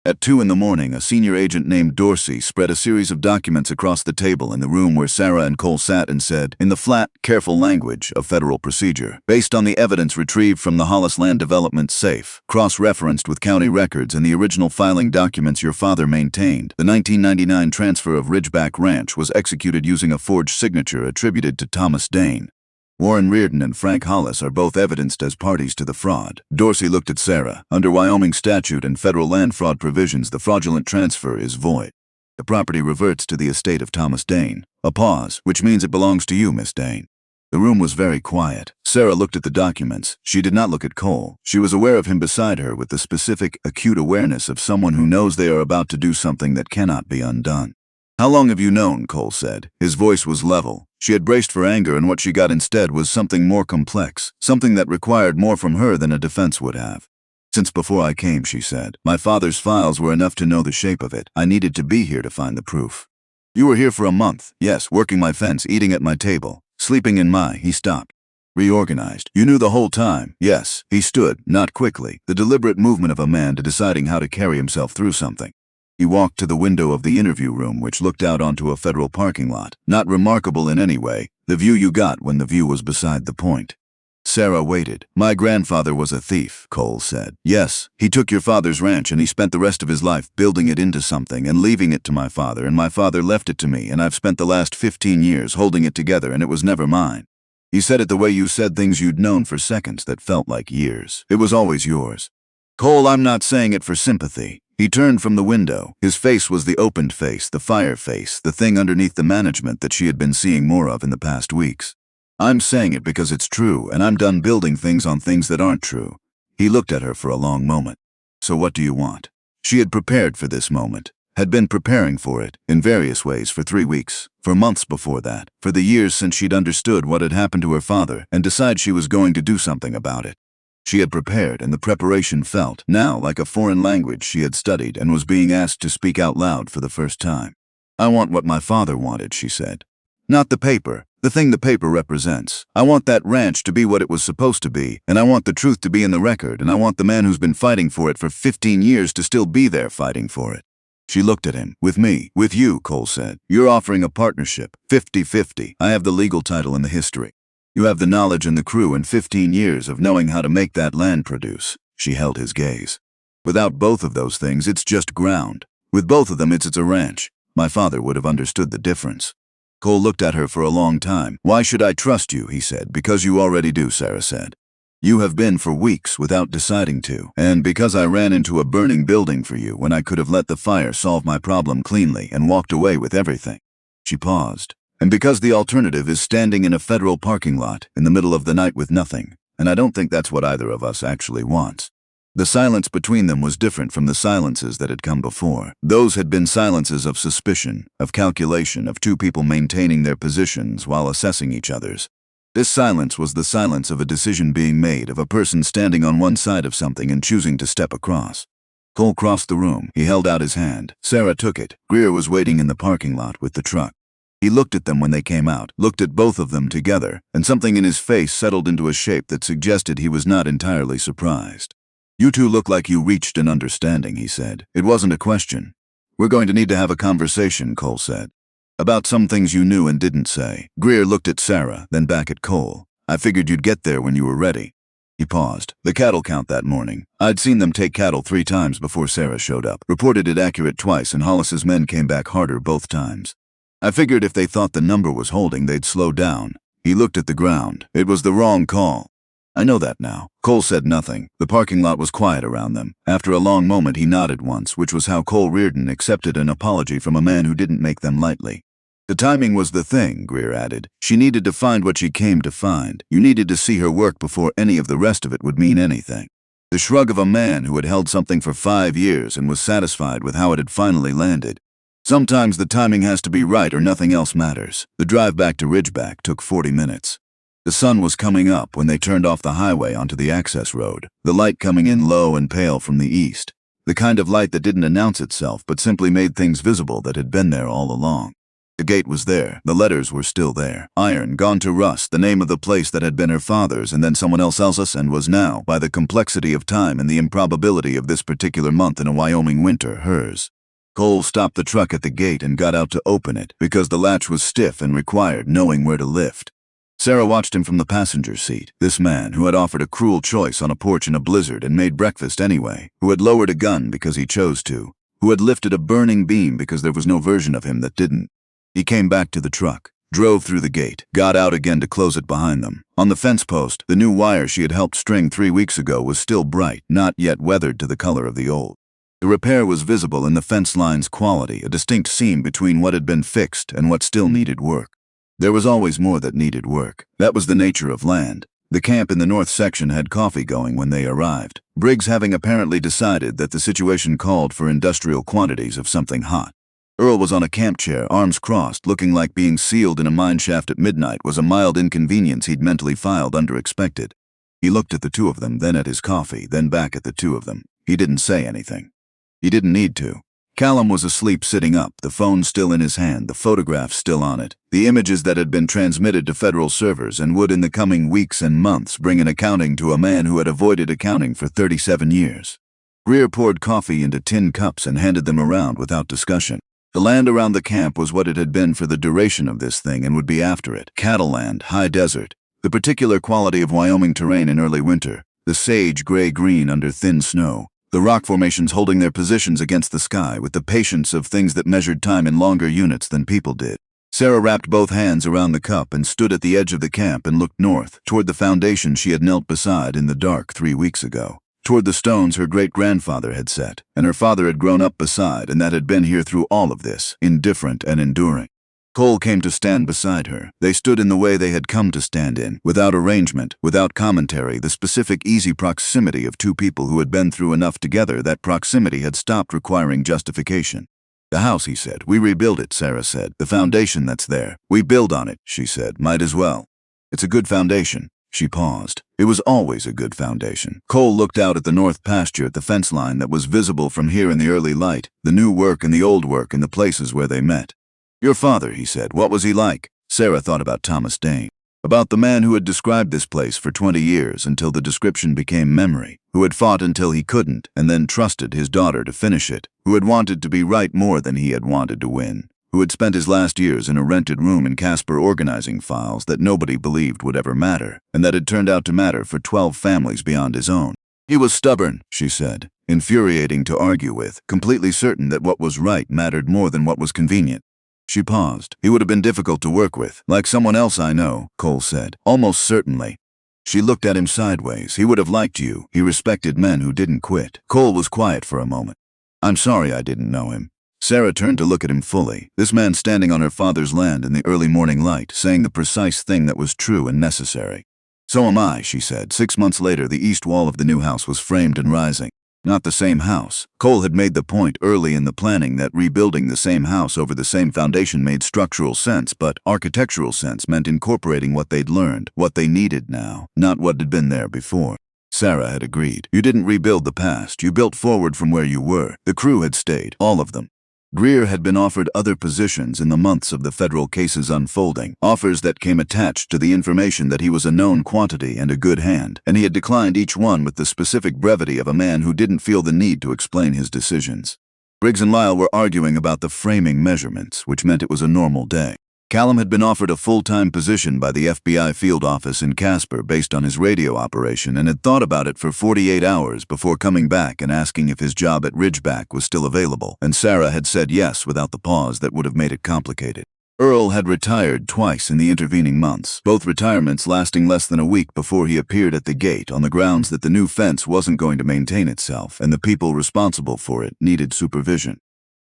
S4: At 2 in the morning, a senior agent named Dorsey spread a series of documents across the table in the room where Sarah and Cole sat and said, in the flat, careful language of federal procedure, based on the evidence retrieved from the Hollis Land Development safe, cross-referenced with county records and the original filing documents your father maintained, the 1999 transfer of Ridgeback Ranch was executed using a forged signature attributed to Thomas Dane. Warren Reardon and Frank Hollis are both evidenced as parties to the fraud. Dorsey looked at Sarah. Under Wyoming statute and federal land fraud provisions, the fraudulent transfer is void. The property reverts to the estate of Thomas Dane. A pause, which means it belongs to you, Miss Dane. The room was very quiet. Sarah looked at the documents. She did not look at Cole. She was aware of him beside her with the specific, acute awareness of someone who knows they are about to do something that cannot be undone. How long have you known? Cole said. His voice was level. She had braced for anger, and what she got instead was something more complex, something that required more from her than a defense would have. Since before I came, she said. My father's files were enough to know the shape of it. I needed to be here to find the proof. You were here for a month. Yes, working my fence, eating at my table, sleeping in my... He stopped. Reorganized. You knew the whole time. Yes. He stood, not quickly, the deliberate movement of a man to deciding how to carry himself through something. He walked to the window of the interview room, which looked out onto a federal parking lot. Not remarkable in any way, the view you got when the view was beside the point. Sarah waited. My grandfather was a thief, Cole said. Yes, he took your father's ranch and he spent the rest of his life building it into something and leaving it to my father, and my father left it to me, and I've spent the last 15 years holding it together, and it was never mine. He said it the way you said things you'd known for seconds that felt like years. It was always yours. Cole, I'm not saying it for sympathy. He turned from the window. His face was the opened face, the fire face, the thing underneath the management that she had been seeing more of in the past weeks. I'm saying it because it's true, and I'm done building things on things that aren't true. He looked at her for a long moment. So what do you want? She had prepared for this moment, had been preparing for it, in various ways, for 3 weeks, for months before that, for the years since she'd understood what had happened to her father and decided she was going to do something about it. She had prepared, and the preparation felt, now, like a foreign language she had studied and was being asked to speak out loud for the first time. I want what my father wanted, she said. Not the paper, the thing the paper represents. I want that ranch to be what it was supposed to be, and I want the truth to be in the record, and I want the man who's been fighting for it for 15 years to still be there fighting for it. She looked at him. With me, with you, Cole said. You're offering a partnership, 50-50. I have the legal title and the history. You have the knowledge and the crew and 15 years of knowing how to make that land produce. She held his gaze. Without both of those things, it's just ground. With both of them, it's a ranch. My father would have understood the difference. Cole looked at her for a long time. "Why should I trust you?" he said. "Because you already do," Sarah said. "You have been for weeks without deciding to. And because I ran into a burning building for you when I could have let the fire solve my problem cleanly and walked away with everything." She paused. "And because the alternative is standing in a federal parking lot in the middle of the night with nothing. And I don't think that's what either of us actually wants." The silence between them was different from the silences that had come before. Those had been silences of suspicion, of calculation, of two people maintaining their positions while assessing each other's. This silence was the silence of a decision being made, of a person standing on one side of something and choosing to step across. Cole crossed the room. He held out his hand. Sarah took it. Greer was waiting in the parking lot with the truck. He looked at them when they came out, looked at both of them together, and something in his face settled into a shape that suggested he was not entirely surprised. "You two look like you reached an understanding," he said. "It wasn't a question." "We're going to need to have a conversation," Cole said. "About some things you knew and didn't say." Greer looked at Sarah, then back at Cole. "I figured you'd get there when you were ready." He paused. "The cattle count that morning. I'd seen them take cattle 3 times before Sarah showed up. Reported it accurate twice, and Hollis's men came back harder both times. I figured if they thought the number was holding, they'd slow down." He looked at the ground. "It was the wrong call." "I know that now." Cole said nothing. The parking lot was quiet around them. After a long moment he nodded once, which was how Cole Reardon accepted an apology from a man who didn't make them lightly. "The timing was the thing," Greer added. "She needed to find what she came to find. You needed to see her work before any of the rest of it would mean anything." The shrug of a man who had held something for 5 years and was satisfied with how it had finally landed. Sometimes the timing has to be right or nothing else matters. The drive back to Ridgeback took 40 minutes. The sun was coming up when they turned off the highway onto the access road, the light coming in low and pale from the east, the kind of light that didn't announce itself but simply made things visible that had been there all along. The gate was there, the letters were still there, iron, gone to rust, the name of the place that had been her father's and then someone else's and was now, by the complexity of time and the improbability of this particular month in a Wyoming winter, hers. Cole stopped the truck at the gate and got out to open it because the latch was stiff and required knowing where to lift. Sarah watched him from the passenger seat, this man who had offered a cruel choice on a porch in a blizzard and made breakfast anyway, who had lowered a gun because he chose to, who had lifted a burning beam because there was no version of him that didn't. He came back to the truck, drove through the gate, got out again to close it behind them. On the fence post, the new wire she had helped string 3 weeks ago was still bright, not yet weathered to the color of the old. The repair was visible in the fence line's quality, a distinct seam between what had been fixed and what still needed work. There was always more that needed work. That was the nature of land. The camp in the north section had coffee going when they arrived, Briggs having apparently decided that the situation called for industrial quantities of something hot. Earl was on a camp chair, arms crossed, looking like being sealed in a mine shaft at midnight was a mild inconvenience he'd mentally filed under expected. He looked at the two of them, then at his coffee, then back at the two of them. He didn't say anything. He didn't need to. Callum was asleep sitting up, the phone still in his hand, the photograph still on it, the images that had been transmitted to federal servers and would in the coming weeks and months bring an accounting to a man who had avoided accounting for 37 years. Greer poured coffee into tin cups and handed them around without discussion. The land around the camp was what it had been for the duration of this thing and would be after it. Cattle land, high desert, the particular quality of Wyoming terrain in early winter, the sage gray-green under thin snow. The rock formations holding their positions against the sky with the patience of things that measured time in longer units than people did. Sarah wrapped both hands around the cup and stood at the edge of the camp and looked north, toward the foundation she had knelt beside in the dark 3 weeks ago, toward the stones her great-grandfather had set, and her father had grown up beside, and that had been here through all of this, indifferent and enduring. Cole came to stand beside her. They stood in the way they had come to stand in, without arrangement, without commentary, the specific easy proximity of two people who had been through enough together that proximity had stopped requiring justification. "The house," he said. "We rebuild it," Sarah said. "The foundation that's there. We build on it," she said. "Might as well. It's a good foundation." She paused. It was always a good foundation. Cole looked out at the north pasture at the fence line that was visible from here in the early light, the new work and the old work in the places where they met. "Your father," he said. "What was he like?" Sarah thought about Thomas Dane. About the man who had described this place for 20 years until the description became memory, who had fought until he couldn't and then trusted his daughter to finish it, who had wanted to be right more than he had wanted to win, who had spent his last years in a rented room in Casper organizing files that nobody believed would ever matter, and that had turned out to matter for 12 families beyond his own. "He was stubborn," she said, infuriating to argue with, completely certain that what was right mattered more than what was convenient. She paused. He would have been difficult to work with, like someone else I know, Cole said. Almost certainly. She looked at him sideways. He would have liked you. He respected men who didn't quit. Cole was quiet for a moment. I'm sorry I didn't know him. Sarah turned to look at him fully. This man standing on her father's land in the early morning light, saying the precise thing that was true and necessary. So am I, she said. 6 months later, the east wall of the new house was framed and rising. Not the same house. Cole had made the point early in the planning that rebuilding the same house over the same foundation made structural sense, but architectural sense meant incorporating what they'd learned, what they needed now, not what had been there before. Sarah had agreed. You didn't rebuild the past. You built forward from where you were. The crew had stayed, all of them. Greer had been offered other positions in the months of the federal cases unfolding, offers that came attached to the information that he was a known quantity and a good hand, and he had declined each one with the specific brevity of a man who didn't feel the need to explain his decisions. Briggs and Lyle were arguing about the framing measurements, which meant it was a normal day. Callum had been offered a full-time position by the FBI field office in Casper based on his radio operation and had thought about it for 48 hours before coming back and asking if his job at Ridgeback was still available, and Sarah had said yes without the pause that would have made it complicated. Earl had retired twice in the intervening months, both retirements lasting less than a week before he appeared at the gate on the grounds that the new fence wasn't going to maintain itself and the people responsible for it needed supervision.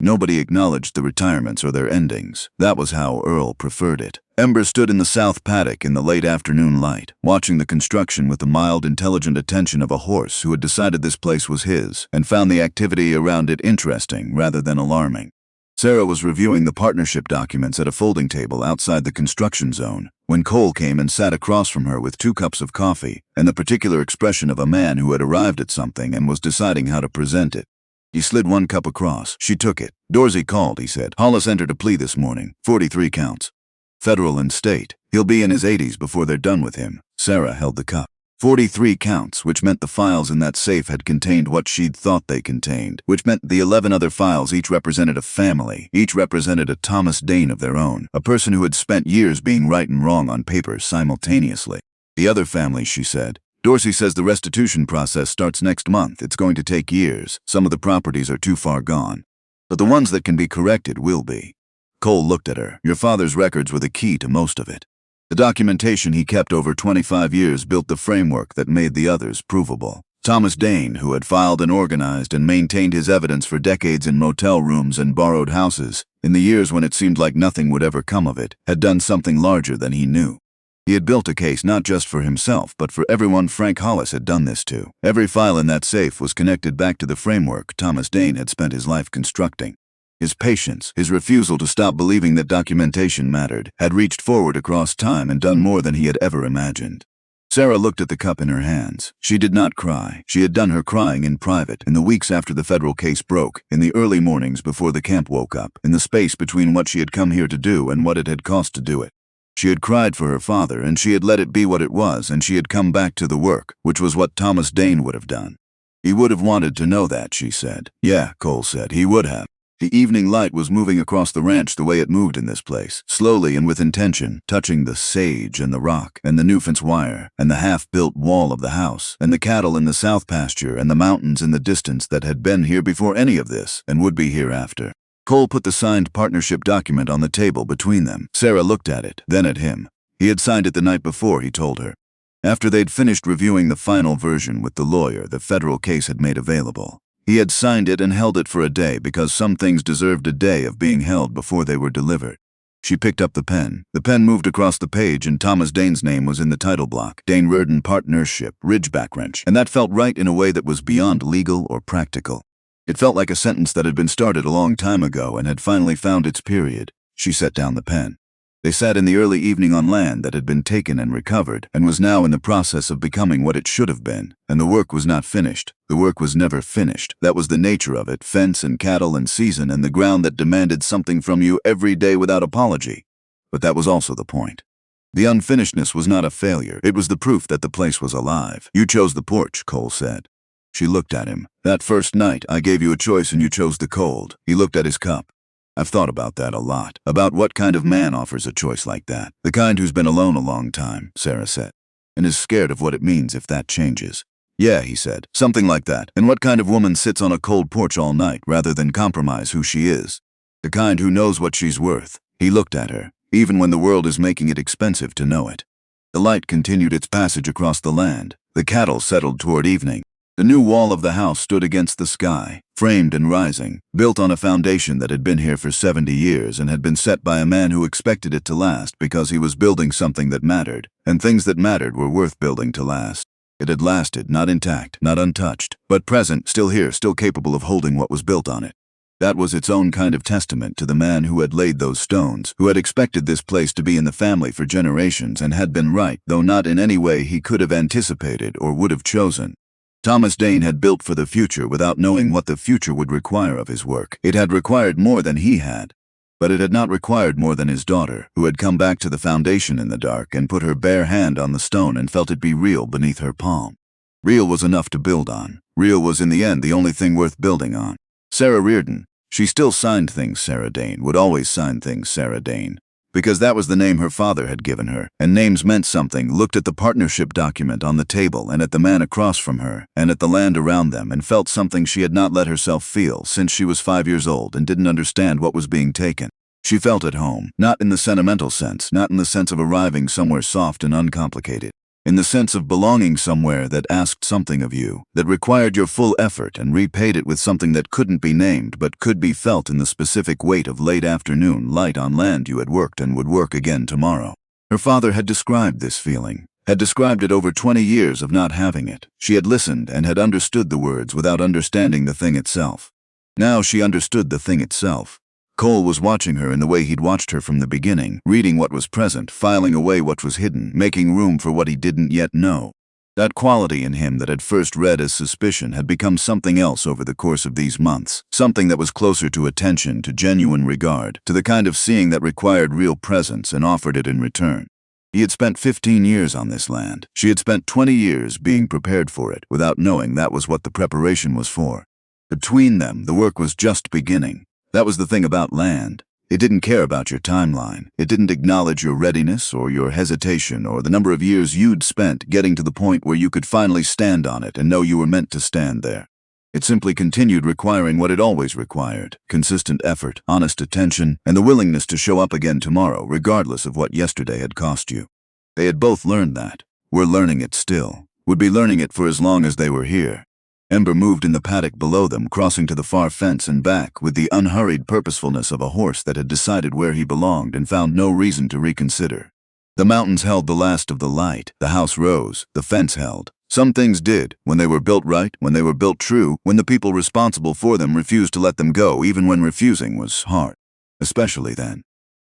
S4: Nobody acknowledged the retirements or their endings. That was how Earl preferred it. Ember stood in the south paddock in the late afternoon light, watching the construction with the mild, intelligent attention of a horse who had decided this place was his and found the activity around it interesting rather than alarming. Sarah was reviewing the partnership documents at a folding table outside the construction zone when Cole came and sat across from her with 2 cups of coffee and the particular expression of a man who had arrived at something and was deciding how to present it. He slid 1 cup across. She took it. Dorsey called, he said. Hollis entered a plea this morning. 43 counts. Federal and state. He'll be in his 80s before they're done with him. Sarah held the cup. 43 counts, which meant the files in that safe had contained what she'd thought they contained, which meant the 11 other files each represented a family, each represented a Thomas Dane of their own, a person who had spent years being right and wrong on paper simultaneously. The other families, she said. Dorsey says the restitution process starts next month. It's going to take years. Some of the properties are too far gone. But the ones that can be corrected will be. Cole looked at her. Your father's records were the key to most of it. The documentation he kept over 25 years built the framework that made the others provable. Thomas Dane, who had filed and organized and maintained his evidence for decades in motel rooms and borrowed houses, in the years when it seemed like nothing would ever come of it, had done something larger than he knew. He had built a case not just for himself, but for everyone Frank Hollis had done this to. Every file in that safe was connected back to the framework Thomas Dane had spent his life constructing. His patience, his refusal to stop believing that documentation mattered, had reached forward across time and done more than he had ever imagined. Sarah looked at the cup in her hands. She did not cry. She had done her crying in private, in the weeks after the federal case broke, in the early mornings before the camp woke up, in the space between what she had come here to do and what it had cost to do it. She had cried for her father, and she had let it be what it was, and she had come back to the work, which was what Thomas Dane would have done. He would have wanted to know that, she said. Yeah, Cole said, he would have. The evening light was moving across the ranch the way it moved in this place, slowly and with intention, touching the sage and the rock and the new fence wire and the half-built wall of the house and the cattle in the south pasture and the mountains in the distance that had been here before any of this and would be here after. Cole put the signed partnership document on the table between them. Sarah looked at it, then at him. He had signed it the night before, he told her. After they'd finished reviewing the final version with the lawyer the federal case had made available. He had signed it and held it for a day because some things deserved a day of being held before they were delivered. She picked up the pen. The pen moved across the page and Thomas Dane's name was in the title block. Dane Reardon Partnership, Ridgeback Ranch. And that felt right in a way that was beyond legal or practical. It felt like a sentence that had been started a long time ago and had finally found its period. She set down the pen. They sat in the early evening on land that had been taken and recovered and was now in the process of becoming what it should have been. And the work was not finished. The work was never finished. That was the nature of it, fence and cattle and season and the ground that demanded something from you every day without apology. But that was also the point. The unfinishedness was not a failure. It was the proof that the place was alive. You chose the porch, Cole said. She looked at him. That first night, I gave you a choice and you chose the cold. He looked at his cup. I've thought about that a lot. About what kind of man offers a choice like that. The kind who's been alone a long time, Sarah said, and is scared of what it means if that changes. Yeah, he said, something like that. And what kind of woman sits on a cold porch all night rather than compromise who she is? The kind who knows what she's worth. He looked at her, even when the world is making it expensive to know it. The light continued its passage across the land. The cattle settled toward evening. The new wall of the house stood against the sky, framed and rising, built on a foundation that had been here for 70 years and had been set by a man who expected it to last because he was building something that mattered, and things that mattered were worth building to last. It had lasted, not intact, not untouched, but present, still here, still capable of holding what was built on it. That was its own kind of testament to the man who had laid those stones, who had expected this place to be in the family for generations and had been right, though not in any way he could have anticipated or would have chosen. Thomas Dane had built for the future without knowing what the future would require of his work. It had required more than he had, but it had not required more than his daughter, who had come back to the foundation in the dark and put her bare hand on the stone and felt it be real beneath her palm. Real was enough to build on. Real was in the end the only thing worth building on. Sarah Reardon. She still signed things Sarah Dane, would always sign things Sarah Dane, because that was the name her father had given her, and names meant something. Looked at the partnership document on the table and at the man across from her and at the land around them and felt something she had not let herself feel since she was 5 years old and didn't understand what was being taken. She felt at home, not in the sentimental sense, not in the sense of arriving somewhere soft and uncomplicated, in the sense of belonging somewhere that asked something of you, that required your full effort and repaid it with something that couldn't be named but could be felt in the specific weight of late afternoon light on land you had worked and would work again tomorrow. Her father had described this feeling, had described it over 20 years of not having it. She had listened and had understood the words without understanding the thing itself. Now she understood the thing itself. Cole was watching her in the way he'd watched her from the beginning, reading what was present, filing away what was hidden, making room for what he didn't yet know. That quality in him that had first read as suspicion had become something else over the course of these months, something that was closer to attention, to genuine regard, to the kind of seeing that required real presence and offered it in return. He had spent 15 years on this land. She had spent 20 years being prepared for it, without knowing that was what the preparation was for. Between them, the work was just beginning. That was the thing about land. It didn't care about your timeline. It didn't acknowledge your readiness or your hesitation or the number of years you'd spent getting to the point where you could finally stand on it and know you were meant to stand there. It simply continued requiring what it always required: consistent effort, honest attention, and the willingness to show up again tomorrow, regardless of what yesterday had cost you. They had both learned that. Were learning it still. Would be learning it for as long as they were here. Ember moved in the paddock below them, crossing to the far fence and back with the unhurried purposefulness of a horse that had decided where he belonged and found no reason to reconsider. The mountains held the last of the light. The house rose. The fence held. Some things did, when they were built right, when they were built true, when the people responsible for them refused to let them go, even when refusing was hard. Especially then.